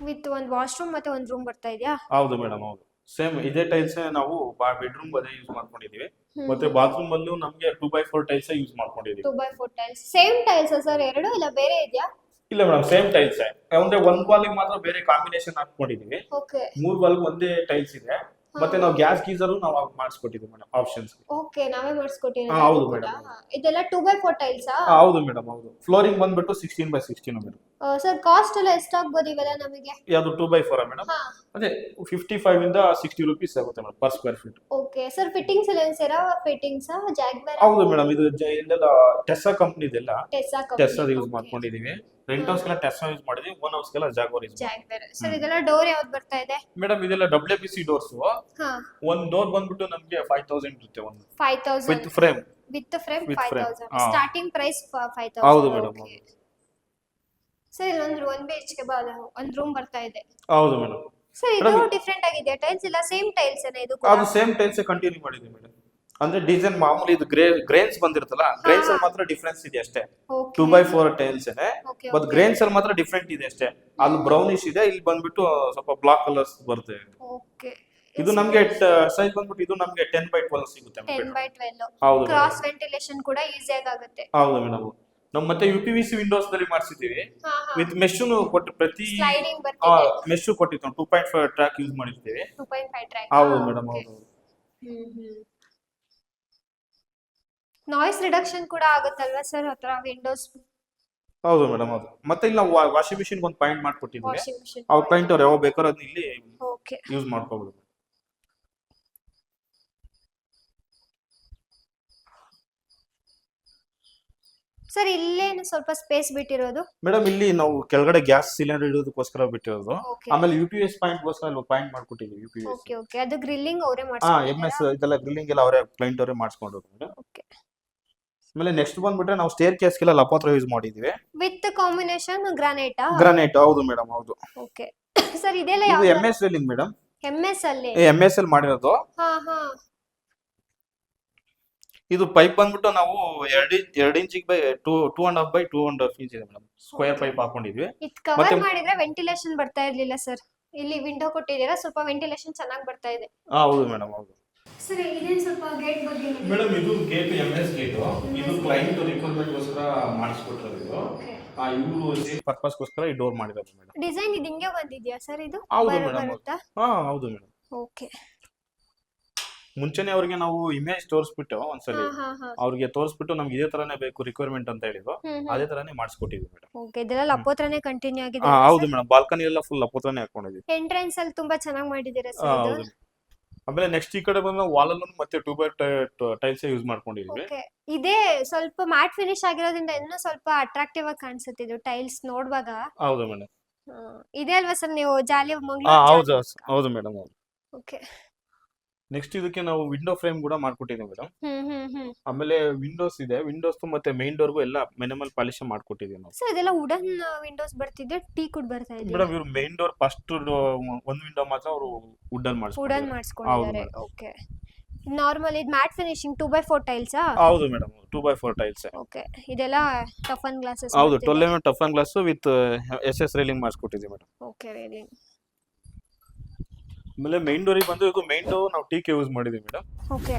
ವಿತ್ ಒಂದು ವಾಶ್ರೂಮ್ ಮತ್ತೆ ಒಂದು ರೂಮ್ ಬರ್ತಾ ಇದೆಯಾ? ಹೌದು ಮೇಡಮ್ ಹೌದು. ಸೇಮ್ ಇದೇ ಟೈಲ್ಸ್ ನಾವು ಬೆಡ್ರೂಮ್ ಅದೇ ಯೂಸ್ ಮಾಡ್ಕೊಂಡಿದೀವಿ. ಮತ್ತೆ ಬಾತ್ರೂಮ್ ಅಲ್ಲೂ ನಮ್ಗೆ 2x4 ಟೈಲ್ಸ್ ಯೂಸ್ ಮಾಡ್ಕೊಂಡಿದೀವಿ. 2x4 tiles same tiles sir ಎರಡು ಇಲ್ಲ ಬೇರೆ ಇದೆಯಾ? ಇಲ್ಲ ಮೇಡಮ್ ಸೇಮ್ ಟೈಲ್ಸ್ ಅಂದ್ರೆ ಒಂದ್ ವಾಲಿಗೆ ಮಾತ್ರ ಬೇರೆ ಕಾಂಬಿನೇಷನ್ ಹಾಕೊಂಡಿದೀವಿ. ಓಕೆ 3 ವಾಲ್ಗೆ ಒಂದೇ ಟೈಲ್ಸ್ ಇದೆ. ಮತ್ತೆ ನಾವು ಗ್ಯಾಸ್ ಗೀಸರ್ ನಾವು ಮಾಡಿಸ್ಕೊಟ್ಟಿದ್ದೀವಿ ಮೇಡಮ್ ಆಪ್ಷನ್ಸ್. ಓಕೆ ನಾವೇ ಮಾಡಿಸ್ಕೊಟ್ಟಿರೋದು. ಹೌದು ಮೇಡಮ್. ಇದೆಲ್ಲ 2x4 ಟೈಲ್ಸಾ? ಹೌದು ಮೇಡಮ್ ಹೌದು. ಫ್ಲೋರಿಂಗ್ ಬಂದ್ಬಿಟ್ಟು 16x16 ಮೇಡಮ್. ಸರ್ ಕಾಸ್ಟ್ ಎಲ್ಲ ಎಷ್ಟಾಗ್ಬೋದು ಇವೆಲ್ಲ ನಮಗೆ? ಯಾವುದು 2x4 ಮೇಡಮ್? ಹಾ ಅದೇ 55 ಇಂದ 60 ರೂಪೀಸ್ ಆಗುತ್ತೆ madam per square feet. Okay sir fittings ಎಲ್ಲ ಸೇರಾ ಫಿಟ್ಟಿಂಗ್ಸ್ ಜಾಗ್ವಾರ್? ಹೌದು ಮೇಡಮ್ ಇದು ಇದೆಲ್ಲ ಟೆಸ್ಸಾ ಕಂಪನಿದೆಲ್ಲ ಟೆಸ್ಸಾ ಯೂಸ್ ಮಾಡ್ಕೊಂಡಿದೀವಿ. ರೆಂಟ್ ಹೌಸ್ಗೆಲ್ಲ ಟೆಸ್ಸಾ ಯೂಸ್ ಮಾಡಿದೀವಿ. ಓನ್ ಹೌಸ್ಗೆಲ್ಲ ಜಾಗ್ವಾರ್ ಯೂಸ್ ಜಾಗ್ವಾರ್. ಸರ್ ಇದೆಲ್ಲ ಡೋರ್ ಯಾವ್ದು ಬರ್ತಾ ಇದೆ? ಮೇಡಮ್ ಇದೆಲ್ಲ WPC ಡೋರ್ಸ್. ಹಾ ಒಂದು ಡೋರ್ ಬಂದ್ಬಿಟ್ಟು ನಮಗೆ 5000 ಇರುತ್ತೆ ಒಂದು 5000 with frame. With frame With frame. 5000 ಹಾ. Starting price 5000. ಹೌದು ಮೇಡಮ್ ಸರ್ ಇಲ್ಲೊಂದು 1 BHK ಒಂದು ರೂಮ್ ಬರ್ತಾ ಇದೆ. ಹೌದು ಮೇಡಮ್. ಸರ್ ಇದು Madam, ಡಿಫರೆಂಟ್ ಆಗಿದೆ ಟೈಲ್ಸ್ ಇಲ್ಲ ಸೇಮ್ ಟೈಲ್ಸ್ ಏನ ಇದು ಕೂಡ? ಅದು ಸೇಮ್ ಟೈಲ್ಸ್ ಕಂಟಿನ್ಯೂ ಮಾಡಿದೀವಿ ಮೇಡಮ್. ಅಂದ್ರೆ ಡಿಸೈನ್ ಮಾಮೂಲಿ ಇದು ಗ್ರೇನ್ಸ್ ಬಂದಿರುತ್ತಲ್ಲ ಗ್ರೇನ್ಸ್ ಅಲ್ಲಿ ಮಾತ್ರ ಡಿಫರೆನ್ಸ್ ಇದೆ ಅಷ್ಟೇ. 2x4 ಟೈಲ್ಸ್ ಇದೆ ಬಟ್ ಗ್ರೇನ್ಸ್ ಅಲ್ಲಿ ಮಾತ್ರ ಡಿಫರೆಂಟ್ ಇದೆ ಅಷ್ಟೇ. ಅಲ್ಲಿ ಬ್ರೌನಿಶ್ ಇದೆ, ಇಲ್ಲಿ ಬಂದ್ಬಿಟ್ಟು ಸ್ವಲ್ಪ ಬ್ಲಾಕ್ ಕಲರ್ಸ್ ಬರುತ್ತೆ. ಓಕೆ ಇದು ನಮಗೆ ಸೈಜ್ ಬಂದ್ಬಿಟ್ಟು ಇದು ನಮಗೆ 10x12 ಸಿಗುತ್ತೆ 10x12. ಹೌದು ಕ್ರಾಸ್ ವೆಂಟಿಲೇಷನ್ ಕೂಡ ಈಸಿಯಾಗಿ ಆಗುತ್ತೆ. ಹೌದು ಮೇಡಮ್. ನಾವು ಮತ್ತೆ UPVC ವಿಂಡೋಸ್ ದಲ್ಲಿ ಮಾಡಿಸಿದೀವಿ ವಿತ್ ಮೆಶ್ ಕೊಟ್ಟು ಪ್ರತಿ ಸ್ಲೈಡಿಂಗ್ ಬರ್ತಿದೆ. ಮೆಶ್ ಕೊಟ್ಟಿತ್ತು 2.5 ಟ್ರ್ಯಾಕ್ ಯೂಸ್ ಮಾಡಿರ್ತೀವಿ. 2.5 ಟ್ರ್ಯಾಕ್. ಹೌದು ಮೇಡಮ್ ಹೌದು. ನಾಯ್ಸ್ ರಿಡಕ್ಷನ್ ಕೂಡ ಆಗುತ್ತಲ್ವಾ ಸರ್ ಹತ್ರ ವಿಂಡೋಸ್? ಹೌದು ಮೇಡಮ್ ಹೌದು. ಮತ್ತೆ ಇಲ್ಲಿ ನಾವು ವಾಷಿಂಗ್ ಮಿಷಿನ್ ಒಂದು ಪಾಯಿಂಟ್ ಮಾಡ್ಕೊಟ್ಟಿದ್ದೀವಿ. ವಾಷಿಂಗ್ ಮಿಷನ್ ಅವ್ರ ಪಾಯಿಂಟ್ ಅವ್ರು ಯಾವ ಬೇಕಾದ್ರೂ ಅದನ್ನ ಇಲ್ಲಿ ಓಕೆ ಯೂಸ್ ಮಾಡ್ಕೋಬಹುದು. ಸರ್ ಇಲ್ಲೇನು ಸ್ವಲ್ಪ ಸ್ಪೇಸ್ ಬಿಟ್ಟಿರೋದು? ಮೇಡಮ್ ಇಲ್ಲಿ ನಾವು ಕೆಳಗಡೆ ಗ್ಯಾಸ್ ಸಿಲಿಂಡರ್ ಇಡೋದಕ್ಕೋಸ್ಕರ ಬಿಟ್ಟಿರೋದು. ಓಕೆ ಆಮೇಲೆ UPS ಪಾಯಿಂಟ್ ಗೋಸ್ಕರ ಅಲ್ಲಿ ಪಾಯಿಂಟ್ ಮಾಡ್ಕೊಟ್ಟಿದ್ದೀವಿ UPS. ಓಕೆ ಓಕೆ ಅದು ಗ್ರಿಲ್ಲಿಂಗ್ ಅವರೇ MS ಇದೆಲ್ಲ ಗ್ರಿಲ್ಲಿಂಗ್ ಎಲ್ಲ ಅವರೇ ಕ್ಲೈಂಟ್ ಅವರೇ ಮಾಡಿಸ್ಕೊಂಡ್ರು ಮೇಡಮ್. ಓಕೆ ಆಮೇಲೆ ನೆಕ್ಸ್ಟ್ ಬಂದ್ಬಿಟ್ರೆ ನಾವು ಸ್ಟೇರ್ ಕೇಸ್ಗೆಲ್ಲ ಲಪಾತ್ರ ಯೂಸ್ ಮಾಡಿದೀವಿ. With combination granite. ಗ್ರಾನೈಟ್ ಹೌದು ಮೇಡಮ್ ಹೌದು. ಓಕೆ ಸರ್ ಇದೆಲ್ಲ ಇದು ಯಾವ MS ರೇಲಿಂಗ್ ಮೇಡಮ್. MS ಅಲ್ಲಿ? MS ಅಲ್ಲಿ ಮಾಡಿರೋದು. ಹಾ ಹಾ ಇದು ಪೈಪ್ ಬಂದ್ಬಿಟ್ಟು ನಾವು 2 ಇಂಚಿಗೆ ಬೈ 2.5 by 2.5 ಇಂಚ್ ಇದೆ ಮೇಡಮ್. ಸ್ಕ್ವೇರ್ ಪೈಪ್ ಹಾಕೊಂಡಿದ್ವಿ. ಇದು ಕವರ್ ಮಾಡಿದ್ರೆ ವೆಂಟಿಲೇಷನ್ ಬರ್ತಾ ಇರ್ಲಿಲ್ಲ ಸರ್. ಇಲ್ಲಿ ವಿಂಡೋ ಕೊಟ್ಟಿದ್ದೀರಾ ಸ್ವಲ್ಪ ವೆಂಟಿಲೇಷನ್ ಚೆನ್ನಾಗಿ ಬರ್ತಾ ಇದೆ. ಹೌದು ಮೇಡಮ್ ಹೌದು. ಸರ್ ಇದೇನು ಸ್ವಲ್ಪ ಗೇಟ್ ಬಗ್ಗೆ ಮೇಡಮ್ ಇದು ಗೇಟ್ MS ಗೇಟ್. ಇದು ಕ್ಲೈಂಟ್ ರಿಕ್ವೈರ್ಮೆಂಟ್ ಗೋಸ್ಕರ ಮಾಡಿಸ್ಕೊಟ್ಟಿರೋದು ಇದು. ಇವರು ಸೇಫ್ ಪರ್ಪಸ್ ಗೋಸ್ಕರ ಈ ಡೋರ್ ಮಾಡಿರೋದು ಮೇಡಮ್. ಡಿಸೈನ್ ಇದು ಹಿಂಗೆ ಬಂದಿದ್ಯಾ ಸರ್ ಇದು? ಹೌದು ಮೇಡಮ್ ಹೌದು ಮೇಡಮ್. ಓಕೆ ಮುಂಚೆನೆ ಅವ್ರಿಗೆ ನಾವು ಇಮೇಜ್ ತೋರಿಸ್ಬಿಟ್ಟು ಒಂದ್ಸಲಿ ಹಾ ಹಾ ಅವ್ರಿಗೆ ತೋರಿಸ್ಬಿಟ್ಟು ನಮ್ಗೆ ಇದೇ ತರಾನೇ ಬೇಕು ರಿಕ್ವೈರ್ಮೆಂಟ್ ಅಂತ ಹೇಳಿದ್ರು. ಅದೇ ತರಾನೇ ಮಾಡಿಸ್ಕೊಟ್ಟಿದ್ವಿ ಮೇಡಮ್. ಓಕೆ ಇದೆಲ್ಲ ಲಪೋತ್ರನೇ ಕಂಟಿನ್ಯೂ ಆಗಿದೆ. ಹೌದು ಮೇಡಮ್. ಬಾಲ್ಕನಿ ಎಲ್ಲ ಫುಲ್ ಲಪೋತ್ರನೇ ಹಾಕೊಂಡಿದ್ವಿ. ಎಂಟ್ರೆನ್ಸ್ ಅಲ್ಲಿ ತುಂಬಾ ಚೆನ್ನಾಗಿ ಮಾಡಿದ್ದೀರಾ ಸರ್ ಹೌದು. ಆಮೇಲೆ ನೆಕ್ಸ್ಟ್ ಈ ಕಡೆ ಬಂದು ವಾಲ್ ಅಲ್ಲೂ ಮತ್ತೆ 2x ಟೈಲ್ಸ್ ಯೂಸ್ ಮಾಡ್ಕೊಂಡಿದ್ವಿ. ಓಕೆ ಇದೇ ಸ್ವಲ್ಪ ಮ್ಯಾಟ್ ಫಿನಿಶ್ ಆಗಿರೋದ್ರಿಂದ ಇನ್ನೂ ಸ್ವಲ್ಪ ಅಟ್ರಾಕ್ಟಿವ್ ಆಗಿ ಕಾಣಿಸುತ್ತೆ ಇದು ಟೈಲ್ಸ್ ನೋಡುವಾಗ. ಹೌದು ಮೇಡಮ್. ಇದೆ ಅಲ್ವಾ ಸರ್ ನೀವು ಜಾಲಿ ಹೌದು ಹೌದು ಮೇಡಮ್ ಹೌದು. ಓಕೆ ನೆಕ್ಸ್ಟ್ ಇದಕ್ಕೆ ನಾವು ವಿಂಡೋ ಫ್ರೇಮ್ ಕೂಡ ಮಾಡ್ಕೊಟ್ಟಿದ್ದೀವಿ ಮೇಡಮ್. ಆಮೇಲೆ ವಿಂಡೋಸ್ ಇದೆ. ವಿಂಡೋಸ್ ಮತ್ತೆ ಮೈನ್ ಡೋರ್ಗೂ ಎಲ್ಲ ಮಿನಿಮಲ್ ಪಾಲಿಶ್ ಮಾಡ್ಕೊಟ್ಟಿದ್ದೀವಿ ನಾವು. ಸರ್ ಇದೆಲ್ಲ ವುಡನ್ ವಿಂಡೋಸ್ ಬರ್ತಿದೆ ಟೀಕ್ ವುಡ್ ಬರ್ತಾ ಇದೆ ಮೇಡಮ್. ಇವರು ಮೈನ್ ಡೋರ್ ಫಸ್ಟ್ ಒಂದು ವಿಂಡೋ ಮಾತ್ರ ಅವರು ವುಡನ್ ಮಾಡಿಸ್ಕೊಂಡಿದ್ದಾರೆ. ಓಕೆ ನಾರ್ಮಲ್ ಇದು ಮ್ಯಾಟ್ ಫಿನಿಶಿಂಗ್ 2x4 ಟೈಲ್ಸ್. ಹೌದು ಮೇಡಮ್ 2x4 ಟೈಲ್ಸ್. ಓಕೆ ಇದೆಲ್ಲ ಟಫನ್ ಗ್ಲಾಸಸ್. ಹೌದು 12mm ಟಫನ್ ಗ್ಲಾಸ್ ವಿತ್ SS ರೇಲಿಂಗ್ ಮಾಡಿಸ್ಕೊಟ್ಟಿದ್ದೀವಿ ಮೇಡಮ್. Okay railing. ಆಮೇಲೆ ಮೈನ್ ಡೋರಿಗೆ ಬಂದು ಇದು ಮೈನ್ ಡೋರ್ ನಾವು TK ಯೂಸ್ ಮಾಡಿದ್ದೀವಿ madam. Okay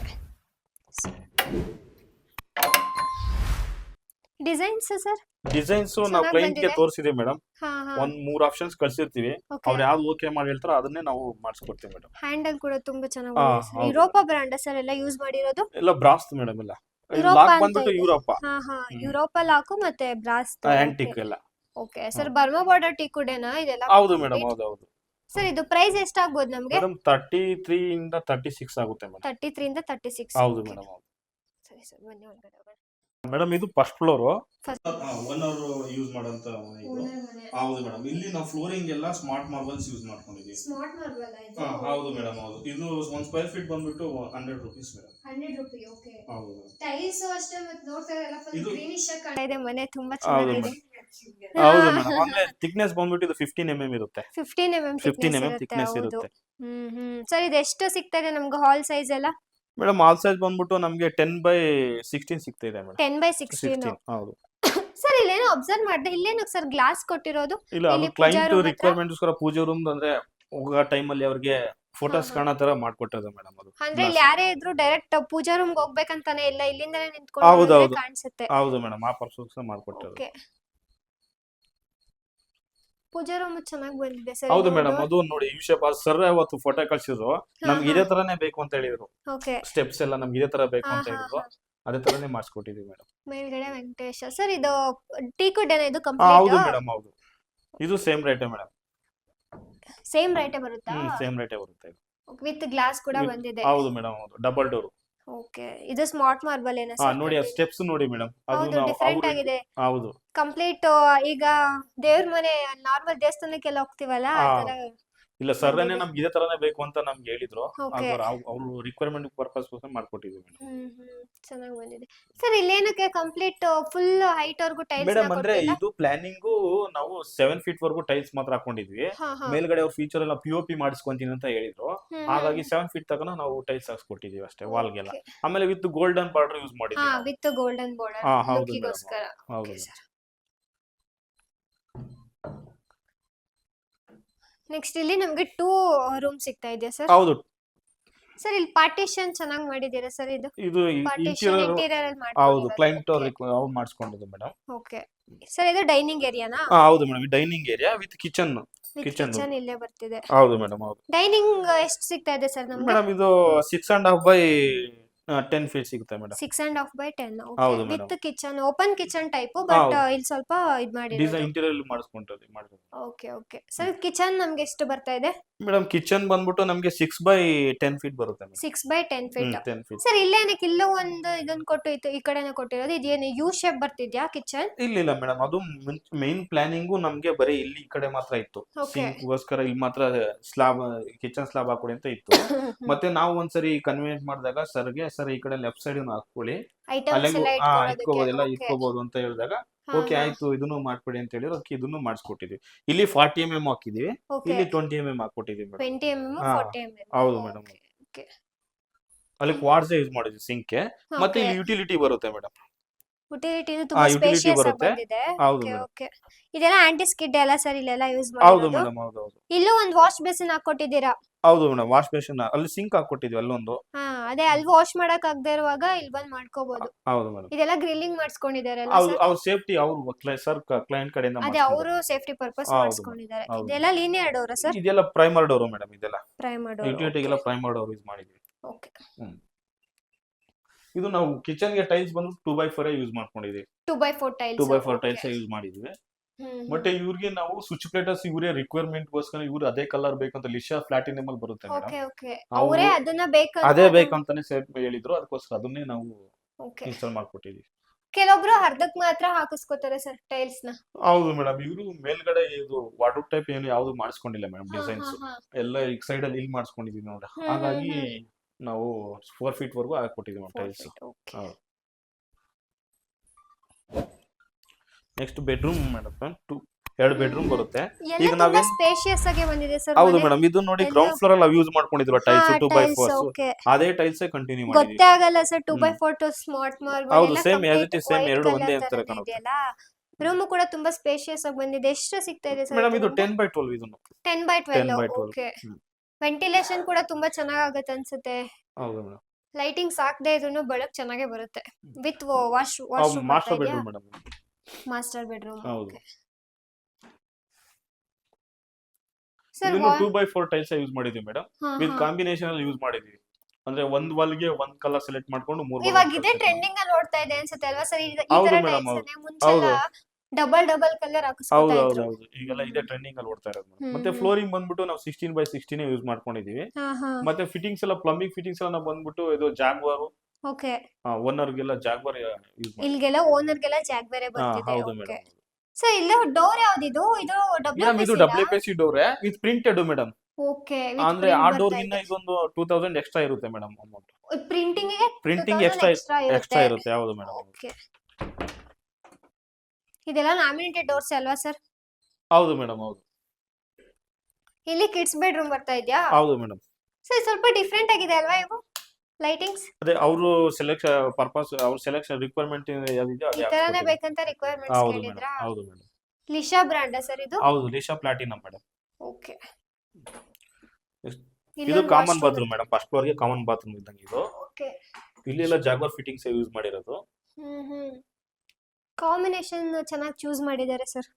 designs sir? Designs ನಾವು ಕ್ಲೈಂಟ್ ಗೆ ತೋರಿಸಿದೀವಿ ಮೇಡಮ್. ಹಾ ಹಾ ಒಂದ್ 3 ಆಪ್ಷನ್ಸ್ ಕಳ್ಸಿರ್ತೀವಿ. ಅವ್ರು ಯಾವ್ದು ಓಕೆ ಮಾಡಿ ಹೇಳ್ತಾರೋ ಅದನ್ನೇ ನಾವು ಮಾಡಿಸ್ಕೊಡ್ತೀವಿ ಮೇಡಮ್. ಹ್ಯಾಂಡಲ್ ಕೂಡ ತುಂಬಾ ಚೆನ್ನಾಗಿದೆ. ಯುರೋಪಾ ಬ್ರಾಂಡ್ ಸರ್ ಎಲ್ಲ ಯೂಸ್ ಮಾಡಿರೋದು? ಎಲ್ಲ ಬ್ರಾಸ್ ಮೇಡಮ್. ಎಲ್ಲ ಲಾಕ್ ಬಂದ್ಬಿಟ್ಟು ಯುರೋಪಾ. ಹಾ ಹಾ ಯುರೋಪಾ ಲಾಕು ಮತ್ತೆ ಬ್ರಾಸ್ ಆಂಟಿಕ್ ಎಲ್ಲ. Okay sir Burma border teak ವುಡೇನಾ ಇದೆಲ್ಲ? ಹೌದು ಮೇಡಮ್ ಹೌದು ಹೌದು. ಸರ್ ಇದು ಪ್ರೈಸ್ ಎಷ್ಟಾಗಬಹುದು ನಮಗೆ? ಮೇಡಮ್ 33 ಇಂದ 36 ಆಗುತ್ತೆ ಮೇಡಮ್. 33 ಇಂದ 36. ಹೌದು ಮೇಡಮ್ ಹೌದು. ಸರಿ ಸರ್ ಬನ್ನಿ ಒಳಗಡೆ ಹೋಗೋಣ. ಮೇಡಮ್ ಇದು ಫಸ್ಟ್ ಫ್ಲೋರ್. First. 1 ಅವರ್ ಯೂಸ್ ಮಾಡೋಂತ ಮನೆ ಇದು. ಹೌದು ಮೇಡಮ್. ಇಲ್ಲಿ ನಾವು ಫ್ಲೋರಿಂಗ್ ಎಲ್ಲ ಸ್ಮಾರ್ಟ್ ಮಾರ್ಬಲ್ಸ್ ಯೂಸ್ ಮಾಡ್ಕೊಂಡಿದ್ದೀವಿ. ಸ್ಮಾರ್ಟ್ ಮಾರ್ಬಲ್ ಆಯ್ತು. ಹೌದು ಮೇಡಮ್ ಹೌದು. ಇದು 1 ಸ್ಕ್ವೇರ್ ಫೀಟ್ ಬಂದ್ಬಿಟ್ಟು 100 ರೂಪೀಸ್ ಮೇಡಮ್. 100 ರೂಪಾಯಿ. ಓಕೆ ಹೌದು. ಟೈಲ್ಸ್ ಅಷ್ಟೇ ಮತ್ತೆ ನೋಡ್ತಾ ಇರಲ್ಲ ಫುಲ್ ಗ್ರೀನಿಶ್ ಆಗಿ ಕಾಣ್ತಾ ಇದೆ ಮನೆ ತುಂಬಾ ಹೌದು ಚೆನ್ನಾಗಿದೆ. ಹೌದು ಮೇಡಮ್. ಆಮೇಲೆ ಥಿಕ್ನೆಸ್ ಬಂದ್ಬಿಟ್ಟು ಇದು 15 mm ಇರುತ್ತೆ. 15 mm ಥಿಕ್ನೆಸ್ ಇರುತ್ತೆ. ಸರ್ ಇದು ಎಷ್ಟು ಸಿಗ್ತಾ ಇದೆ ನಮ್ಗೆ ಹಾಲ್ ಸೈಜ್ ಎಲ್ಲ? ಮೇಡಮ್ ಆಲ್ ಸೈಜ್ ಬಂದ್ಬಿಟ್ಟು ನಮಗೆ 10x16 ಸಿಗ್ತಾ ಇದೆ ಮೇಡಮ್. 10x16. ಹೌದು. ಸರ್ ಇಲ್ಲೇನೋ ಅಬ್ಸರ್ವ್ ಮಾಡಿದೆ, ಇಲ್ಲೇನು ಸರ್ ಗ್ಲಾಸ್ ಕೊಟ್ಟಿರೋದು? ಇಲ್ಲ ಅದು ಇಲ್ಲಿ ಪೂಜಾ ಕ್ಲೈಂಟ್ room ಹತ್ರ? ರಿಕ್ವೈರ್ಮೆಂಟ್ಸ್ಗೋಸ್ಕರ ಪೂಜೆ ರೂಮ್ ಅಂದ್ರೆ ಹೋಗೋ ಟೈಮಲ್ಲಿ ಅವ್ರಿಗೆ ಫೋಟೋಸ್ ಹಾ. ಕಾಣೋ ತರ ಮಾಡ್ಕೊಟ್ಟದು ಮೇಡಮ್ ಅದು. ಅಂದ್ರೆ ಇಲ್ಲಿ ಯಾರೇ ಇದ್ರು ಡೈರೆಕ್ಟ್ ಪೂಜಾ ರೂಮ್ ಹೋಗ್ಬೇಕಂತಾನೆ ಇಲ್ಲ, ಇಲ್ಲಿಂದಾನೇ ಹೌದು, ನಿಂತ್ಕೊಂಡು ಹೌದು. ಕಾಣಿಸುತ್ತೆ. ಹೌದು ಮೇಡಮ್, ಆ ಪರ್ಪಸ್ ಮಾಡ್ಕೊಟ್ಟದು. ಓಕೆ. ಪೂಜಾ ರೂಮ್ ಚೆನ್ನಾಗಿ ಬಂದಿದೆ ಸರ್. ಹೌದು ಮೇಡಮ್, ಅದು ನೋಡಿ ಯು ಶೇಪ್ ಸರ್ ಅವತ್ತು ಫೋಟೋ ಕಳ್ಸಿದ್ರು, ನಮ್ಗೆ ಇದೇ ತರನೇ ಬೇಕು ಅಂತ ಹೇಳಿದ್ರು. ಓಕೆ. ಸ್ಟೆಪ್ಸ್ ಎಲ್ಲ ನಮ್ಗೆ ಇದೇ ತರ ಬೇಕು ಹಾ, ಅಂತ ಹಾ, ಹೇಳಿದ್ರು, ಹಾ. ಅದೇ ತರನೇ ಮಾಡಿಸ್ಕೊಟ್ಟಿದೀವಿ ಮೇಡಮ್. ಮೇಲ್ಗಡೆ ವೆಂಕಟೇಶ ಸರ್. ಇದು ಟೀಕುಡ್ ಏನೋ ಇದು ಹೌದು ಕಂಪ್ಲೀಟ್ ಮೇಡಮ್, ಹೌದು. ಇದು ಸೇಮ್ ರೇಟೇ ಮೇಡಮ್. ಸೇಮ್ ರೇಟೇ ಬರುತ್ತಾ? ಸೇಮ್ ರೇಟೇ ಬರುತ್ತೆ. ವಿತ್ ಗ್ಲಾಸ್ ಕೂಡ With- ಬಂದಿದೆ. ಹೌದು ಮೇಡಮ್, ಹೌದು. Double door. ಓಕೆ. ಇದು ಸ್ಮಾರ್ಟ್ ಮಾರ್ಬಲ್ ಏನೋ ಸರ್? ನೋಡಿ ಆ ಸ್ಟೆಪ್ಸ್ ನೋಡಿ ಮೇಡಮ್, ಅದು ಹೌದು, ನಾವು ಡಿಫರೆಂಟ್ ಆಗಿದೆ ಹೌದು. ಕಂಪ್ಲೀಟ್. ಈಗ ದೇವ್ರ ಮನೆ ನಾರ್ಮಲ್ ದೇವಸ್ಥಾನಕ್ಕೆಲ್ಲ ಹೋಗ್ತಿವಲ್ಲ ಆ ಹಾ. ತರ. ಇಲ್ಲ ಸರ್ನೇ ಬಂದಿದೆ. ನಮ್ಗೆ ಇದೇ ತರನೇ ಬೇಕು ಅಂತ ನಮ್ಗೆ ಹೇಳಿದ್ರು, ಓಕೆ. ಅವ್ರು ರಿಕ್ವೈರ್ಮೆಂಟ್ ಪರ್ಪಸ್ ಮಾಡ್ಕೊಟ್ಟಿದ್ವಿ ಮೇಡಮ್. ಚೆನ್ನಾಗಿ ಬಂದಿದೆ ಸರ್. ಇಲ್ಲೇನಕ್ಕೆ ಕಂಪ್ಲೀಟ್ ಫುಲ್ ಹೈಟ್ ವರ್ಗು ಟೈಲ್ಸ್ ಮೇಡಮ್ ಅಂದ್ರೆ ಇದು ಪ್ಲಾನಿಂಗು ನಾವು 7 ಫೀಟ್ ವರ್ಗು ಟೈಲ್ಸ್ ಮಾತ್ರ ಹಾಕೊಂಡಿದ್ವಿ. ಮೇಲ್ಗಡೆ ಅವ್ರ ಫೀಚರ್ ಎಲ್ಲ POP ಮಾಡಿಸ್ಕೊಂತೀನಿ ಅಂತ ಹೇಳಿದ್ರು, ಹಾಗಾಗಿ 7 ಫೀಟ್ ತನಕ ನಾವು ಟೈಲ್ಸ್ ಹಾಕ್ಸ್ಕೊಟ್ಟಿದೀವಿ ಅಷ್ಟೇ ವಾಲ್ಗೆಲ್ಲ. ಆಮೇಲೆ ವಿತ್ ಗೋಲ್ಡನ್ ಬಾರ್ಡರ್ ಯೂಸ್ ಮಾಡಿದ್ವಿ ನಾವು. ವಿತ್ ಗೋಲ್ಡನ್ ಬಾರ್ಡರ್ ಹಾ, ಹೌದು ಮೇಡಮ್, ಲುಕ್ಕಿಗೋಸ್ಕರ. ಹೌದು. ನೆಕ್ಸ್ಟ್ ಇಲ್ಲಿ ನಮ್ಗೆ 2 ರೂಮ್ ಸಿಗ್ತಾ ಇದೆಯಾ ಸರ್? ಹೌದು. ಸರ್ ಇಲ್ಲಿ ಪಾರ್ಟಿಷನ್ ಚೆನ್ನಾಗಿ ಮಾಡಿದ್ದೀರಾ ಸರ್. ಇದು ಇದು ಪಾರ್ಟಿಷನ್ ಇಂಟೀರಿಯರ್. ಇಂಟೀರಿಯರ್ ಅಲ್ಲಿ ಹೌದು, ಮಾಡ್ಕೊಂಡಿರೋದು. ಕ್ಲೈಂಟ್ ಅವ್ರು ಮಾಡಿಸ್ಕೊಂಡಿದ್ದು ಮೇಡಮ್. Okay sir. ಇದು ಡೈನಿಂಗ್ ಏರಿಯಾನಾ? ಹೌದು madam, dining area with kitchen. Kitchen kitchen ಇಲ್ಲೇ ಬರ್ತಿದೆ. ಹೌದು ಮೇಡಮ್, ಹೌದು. ಡೈನಿಂಗ್ ಎಷ್ಟು ಸಿಗ್ತಾ ಇದೆ ಸರ್ ನಮ್ಗೆ? ಮೇಡಮ್ ಇದು 6.5 by 10 ಫೀಟ್ ಸಿಗುತ್ತೆ ಮೇಡಮ್. 6.5 by 10. ಹೌದು with madam. Kitchen, open kitchen type, but ಹೌದು. ಇಲ್ಲಿ ಸ್ವಲ್ಪ ಇದ್ ಮಾಡಿರೋದು. ಡಿಸೈನ್ ಇಂಟೀರಿಯರ್ ಮಾಡಿಸ್ಕೊಂಡ್ರಿ ಮಾಡಿರೋದು. Okay sir. ಕಿಚನ್ ನಮ್ಗೆ ಎಷ್ಟು ಬರ್ತಾ ಇದೆ? ಮೇಡಮ್ ಕಿಚನ್ ಬಂದ್ಬಿಟ್ಟು ನಮ್ಗೆ 6 by 10 ಫೀಟ್ ಬರುತ್ತೆ madam. 6 by 10 feet. 10 feet. Sir ಇಲ್ಲೇನಕ್ಕೆ ಇಲ್ಲೂ ಒಂದು ಇದನ್ನ ಕೊಟ್ಟು ಈ ಕಡೆನೇ ಕೊಟ್ಟಿರೋದು? ಇದೇನು ಯು ಶೇಪ್ ಬರ್ತಿದ್ಯಾ ಕಿಚನ್? ಇಲ್ಲ ಮೇಡಮ್, ಅದು ಮೇನ್ ಪ್ಲಾನಿಂಗು ನಮ್ಗೆ ಬರೀ ಇಲ್ಲಿ ಈ ಕಡೆ ಮಾತ್ರ ಇತ್ತು. Okay. ಸಿಂಕ್ಗೋಸ್ಕರ ಇಲ್ಲಿ ಮಾತ್ರ ಸ್ಲಾಬ್, ಕಿಚನ್ ಸ್ಲಾಬ್ ಹಾಕೊಡಿ ಅಂತ ಇತ್ತು. ಮತ್ತೆ ನಾವು ಒಂದ್ಸರಿ ಕನ್ವಿನೆಂಟ್ ಮಾಡಿದಾಗ ಸರ್ಗೆ, ಸರ್ ಈ ಕಡೆ ಲೆಫ್ಟ್ ಸೈಡ್ ಹಾಕೊಳ್ಳಿ, ಐಟಮ್ಸ್ ಅಲ್ಲಿಗೂ ಎಲ್ಲ ಇಟ್ಕೋಬಹುದು, ಎಲ್ಲ ಇಟ್ಕೊಳ್ಳೋದಕ್ಕೆ. ಇಟ್ಕೋಬಹುದು ಅಂತ ಹೇಳಿದಾಗ ಓಕೆ ಆಯ್ತು ಇದನ್ನು ಮಾಡ್ಕೊಡಿ ಅಂತ ಹೇಳಿದ್ರು, ಅದಕ್ಕೆ ಇದನ್ನು ಮಾಡಿಸ್ಕೊಟ್ಟಿದ್ವಿ. ಇಲ್ಲಿ 40 mm ಹಾಕಿದೀವಿ, ಓಕೆ. ಇಲ್ಲಿ 20 mm ಹಾಕೊಟ್ಟಿದೀವಿ ಮೇಡಮ್. 20 mm, ಹಾ. 40 mm. ಹೌದು ಮೇಡಮ್, ಓಕೆ. ಅಲ್ಲಿ ಕ್ವಾರ್ಟ್ಸ್ ಯೂಸ್ ಮಾಡಿದ್ವಿ ಸಿಂಕ್ಗೆ. ಮತ್ತೆ ಇಲ್ಲಿ ಯುಟಿಲಿಟಿ ಬರುತ್ತೆ ಮೇಡಮ್. ಯುಟಿಲಿಟಿ ತುಂಬಾ utility ಸ್ಪೇಷಿಯಸ್ ಆಗಿ ಬರುತ್ತೆ. ಬಂದಿದೆ. ಹೌದು ಓಕೆ ಮೇಡಮ್. ಓಕೆ. ಇದೆಲ್ಲ ಆಂಟಿ ಸ್ಕಿಡ್ ಎಲ್ಲ ಸರ್ ಇಲ್ಲೆಲ್ಲ ಯೂಸ್ ಹೌದು ಮಾಡಿರೋದು? ಮೇಡಮ್, ಹೌದು ಹೌದು. ಇಲ್ಲೂ ಒಂದು ವಾಶ್ ಬೇಸಿನ್ ಹಾಕೊಟ್ಟಿದ್ದೀರಾ? ಹೌದು ಮೇಡಮ್, ವಾಶ್ ಬೇಸಿನ್ ಅಲ್ಲಿ ಸಿಂಕ್ ಹಾಕೊಟ್ಟಿದ್ವಿ ಅಲ್ಲೊಂದು. ಅದೇ ಅಲ್ಲಿ ವಾಶ್ ಮಾಡಕ್ ಆಗದೆ ಇರುವಾಗ ಇಲ್ಲಿ ಬಂದ್ ಮಾಡ್ಕೋಬಹುದು. ಹೌದು ಮೇಡಮ್. ಇದೆಲ್ಲ ಗ್ರಿಲ್ಲಿಂಗ್ ಮಾಡಿಸ್ಕೊಂಡಿದಾರಲ್ಲ ಹೌದು, ಸರ್? ಅವ್ರ ಸೇಫ್ಟಿ ಅವ್ರು ಸರ್ ಕ್ಲೈಂಟ್ ಕಡೆಯಿಂದ ಅದೇ ಮಾಡಿಸ್ಕೊಂಡಿದ್ದಾರೆ. ಅವರು ಸೇಫ್ಟಿ ಪರ್ಪಸ್ ಹೌದು, ಮಾಡಿಸ್ಕೊಂಡಿದ್ದಾರೆ. ಹೌದು. ಇದೆಲ್ಲ ಲೀನಿಯರ್ ಡೋರ್ ಸರ್? ಇದೆಲ್ಲ ಪ್ರೈಮರ್ ಡೋರ್ ಮೇಡಮ್, ಇದೆಲ್ಲ ಪ್ರೈಮರ್ ಡೋರ್. ಯುಟಿಲಿಟಿಗೆಲ್ಲ ಪ್ರೈಮರ್ ಡೋರ್ ಯೂಸ್ ಮಾಡಿದ್ವಿ. ಓಕೆ. ಇದು ನಾವು ಕಿಚನ್ ಗೆ ಟೈಲ್ಸ್ ಬಂದು 2x4 ಯೂಸ್ ಮಾಡ್ಕೊಂಡಿದೀವಿ. 2x4 tiles. 2x4 tiles use ಮಾಡಿದ್ವಿ. ಬಟ್ ಇವ್ರಿಗೆ ನಾವು ಸ್ವಿಚ್ ಪ್ಲೇಟರ್ಸ್ ಇವರೇ ರಿಕ್ವೈರ್ಮೆಂಟ್ ಗೋಸ್ಕರ ಇವ್ರು ಅದೇ ಕಲರ್ ಬೇಕಂತ ಲಿಶಾ ಪ್ಲಾಟಿನಮ್ ಅಲ್ಲಿ ಬರುತ್ತೆ ಮೇಡಮ್. Okay okay. ಅವ್ರು ಅವರೇ ಅದನ್ನ ಬೇಕಂತ ಅದೇ ಬೇಕಂತಾನೆ ಹೇಳಿದ್ರು, ಅದಕ್ಕೋಸ್ಕರ ಅದನ್ನೇ ನಾವು ಓಕೆ. ಇನ್ಸ್ಟಾಲ್ ಮಾಡ್ಕೊಟ್ಟಿದ್ವಿ. ಕೆಲವೊಬ್ರು ಅರ್ಧಕ್ ಮಾತ್ರ ಹಾಕಿಸ್ಕೋತಾರೆ ಸರ್ ಟೈಲ್ಸ್ ನ. ಹೌದು ಮೇಡಮ್, ಇವರು ಮೇಲ್ಗಡೆ ಇದು ವಾಟರ್ ಟೈಪ್ ಏನು ಯಾವ್ದು ಮಾಡಿಸ್ಕೊಂಡಿಲ್ಲ ಮೇಡಮ್. ಡಿಸೈನ್ಸ್ ಎಲ್ಲ ಈ ಸೈಡ್ ಅಲ್ಲಿ ಇಲ್ಲಿ ಮಾಡಿಸ್ಕೊಂಡಿದೀವಿ ನೋಡಿ, ಹಾಗಾಗಿ ನಾವು 4 ಫೀಟ್ ವರ್ಗೂ ಹಾಕೊಟ್ಟಿದೀವಿ madam tiles. Next bedroom madam, 2 bedroom ಬರುತ್ತೆ. ಈಗ ನಾವೇನ್ ಸ್ಪೇಷಿಯಸ್ ಆಗಿ ಬಂದಿದೆ ಸರ್. ಹೌದು ಮೇಡಮ್, ಇದು ನೋಡಿ ಗ್ರೌಂಡ್ ಫ್ಲೋರ್ ಅಲ್ಲಿ ಯೂಸ್ ಮಾಡ್ಕೊಂಡಿದ್ರು ಟೈಲ್ಸ್ 2x4. ಓಕೆ. ಅದೇ ಟೈಲ್ಸ್ ಕಂಟಿನ್ಯೂ ಮಾಡಿದ್ವಿ. ಗೊತ್ತೇ ಆಗಲ್ಲ sir 2x4 to smart marble. ಹೌದು, same as it is same, ಎರಡು ಒಂದೇ ಅಂತಾರೆ ಕಾಣುತ್ತೆ. ರೂಮ್ ಕೂಡ ತುಂಬಾ ಸ್ಪೇಷಿಯಸ್ ಆಗಿ ಬಂದಿದೆ. ಎಷ್ಟು ಸಿಗ್ತಾ ಇದೆ ಸರ್ ಮೇಡಮ್ ಇದು 10x12 ಇದನ್ನು. 10x12. 10x12. ಓಕೆ. ವೆಂಟಿಲೇಷನ್ ಕೂಡ ತುಂಬಾ ಚೆನ್ನಾಗುತ್ತೆ ಅನ್ಸುತ್ತೆ. ಹೌದು ಮೇಡಮ್. ಲೈಟಿಂಗ್ಸ್ ಹಾಕದೇ ಇದ್ರೂ ಬೆಳಕು ಚೆನ್ನಾಗೇ ಬರುತ್ತೆ. With washroom master bedroom madam. Master bedroom. ಹೌದು. ಸರ್ ಇದನ್ನು 2x4 ಟೈಲ್ಸ್ ಯೂಸ್ ಮಾಡಿದ್ವಿ ಮೇಡಮ್. ವಿತ್ ಕಾಂಬಿನೇಷನ್ ಅಲ್ಲಿ ಯೂಸ್ ಮಾಡಿದ್ವಿ. ಅಂದ್ರೆ ಒಂದ್ ವಾಲ್ಗೆ ಒಂದ್ ಕಲರ್ ಸೆಲೆಕ್ಟ್ ಮಾಡ್ಕೊಂಡು 3 ಇವಾಗ ಇದೇ ಟ್ರೆಂಡಿಂಗ್ ಅಲ್ಲಿ ಓಡ್ತಾ ಇದೆ ಅನ್ಸುತ್ತೆ ಅಲ್ವಾ ಸರ್? ಈ ಹೌದು ತರ madam, ಟೈಲ್ಸ್ ಮುಂಚೆ ಡಬಲ್ ಕಲರ್ ಹಾಕಿಸ್ಕೊತಾ ಹೌದು ಇದ್ರು. ಹೌದು, ಈಗೆಲ್ಲ ಇದೇ ಟ್ರೆಂಡಿಂಗ್ ಅಲ್ಲಿ ಓಡ್ತಾ ಇರೋದು. ಹ್ಮ್, ಮತ್ತೆ ಫ್ಲೋರಿಂಗ್ ಬಂದ್ಬಿಟ್ಟು ನಾವು 16x16 ಯೂಸ್ ಮಾಡ್ಕೊಂಡಿದೀವಿ. ಮತ್ತೆ ಫಿಟ್ಟಿಂಗ್ಸ್ ಎಲ್ಲ ಪ್ಲಂಬಿಂಗ್ ಫಿಟ್ಟಿಂಗ್ಸ್ ಎಲ್ಲ ನಾವು ಬಂದ್ಬಿಟ್ಟು ಇದು ಜಾಗ್ವಾರ್. ಓಕೆ. ಓನರ್ಗೆಲ್ಲ ಜಾಗ್ವಾರ್ ಯೂಸ್ ಮಾಡಿ. ಇಲ್ಗೆಲ್ಲ ಓನರ್ಗೆಲ್ಲ ಜಾಗ್ ಬೇರೆ ಬರ್ತಿದೆ. ಹೌದು ಓಕೆ. ಮೇಡಮ್. ಸರ್ ಇಲ್ಲ ಡೋರ್ ಯಾವ್ದಿದು? ಇದು ಮೇಡಮ್ ಇದು WPC door with printed madam. Okay. ಅಂದ್ರೆ ಆ ಡೋರ್ ಗಿನ್ನ ಇದೊಂದು 2000 ಎಕ್ಸ್ಟ್ರಾ ಇರುತ್ತೆ ಮೇಡಮ್ ಅಮೌಂಟ್. ಪ್ರಿಂಟಿಂಗ್ ಗೆ ಪ್ರಿಂಟಿಂಗ್ ಎಕ್ಸ್ಟ್ರಾ ಇರುತ್ತೆ. ಹೌದು ಮೇಡಮ್. ಓಕೆ. ಇದೆಲ್ಲ ಲ್ಯಾಮಿನೇಟೆಡ್ ಡೋರ್ಸ್ ಅಲ್ವಾ ಸರ್? ಹೌದು ಮೇಡಮ್, ಹೌದು. ಇಲ್ಲಿ ಕಿಡ್ಸ್ ಬೆಡ್ರೂಮ್ ಬರ್ತಾ ಇದೆಯಾ? ಹೌದು ಮೇಡಮ್. ಸರ್ ಸ್ವಲ್ಪ ಡಿಫ್ರೆಂಟ್ ಆಗಿದೆ ಅಲ್ವಾ ಇವು? ಲೈಟಿಂಗ್ಸ್ ಅದೇ ಅವರು ಸೆಲೆಕ್ಷನ್ ಪರ್ಪಸ್ ಅವ್ರ ಸೆಲೆಕ್ಷನ್ ರಿಕ್ವೈರ್ಮೆಂಟ್ ಯಾವ್ದಿದೆಯೋ ಈ ಅದೇ ತರಾನೇ ಹಾಕ್ಸ್ಕೊಟ್ಟಿದ್ದೀನಿ. ಬೇಕಂತ ರಿಕ್ವೈರ್ಮೆಂಟ್ಸ್ ಹೌದು ಕೇಳಿದ್ರಾ? ಮೇಡಮ್, ಹೌದು ಮೇಡಮ್, ಲಿಶಾ ಬ್ರಾಂಡಾ ಸರ್ ಇದು? ಹೌದು ಲಿಶಾ ಪ್ಲಾಟಿನಮ್ ಮೇಡಮ್. ಓಕೆ. ಇದು ಕಾಮನ್ ಬಾತ್ರೂಮ್ ಮೇಡಮ್, ಫಸ್ಟ್ ಫ್ಲೋರ್ಗೆ ಕಾಮನ್ ಬಾತ್ರೂಮ್ ಇದ್ದಂಗೆ ಇದು. ಓಕೆ. ಇಲ್ಲಿ ಎಲ್ಲ ಜಾಗ್ವಾರ್ ಫಿಟ್ಟಿಂಗ್ಸ್ ಯೂಸ್ ಮಾಡಿರೋದು. ಕಾಂಬಿನೇಷನ್ ಚೆನ್ನಾಗಿ ಚೂಸ್ ಮಾಡಿದ್ದಾರೆ ಸರ್.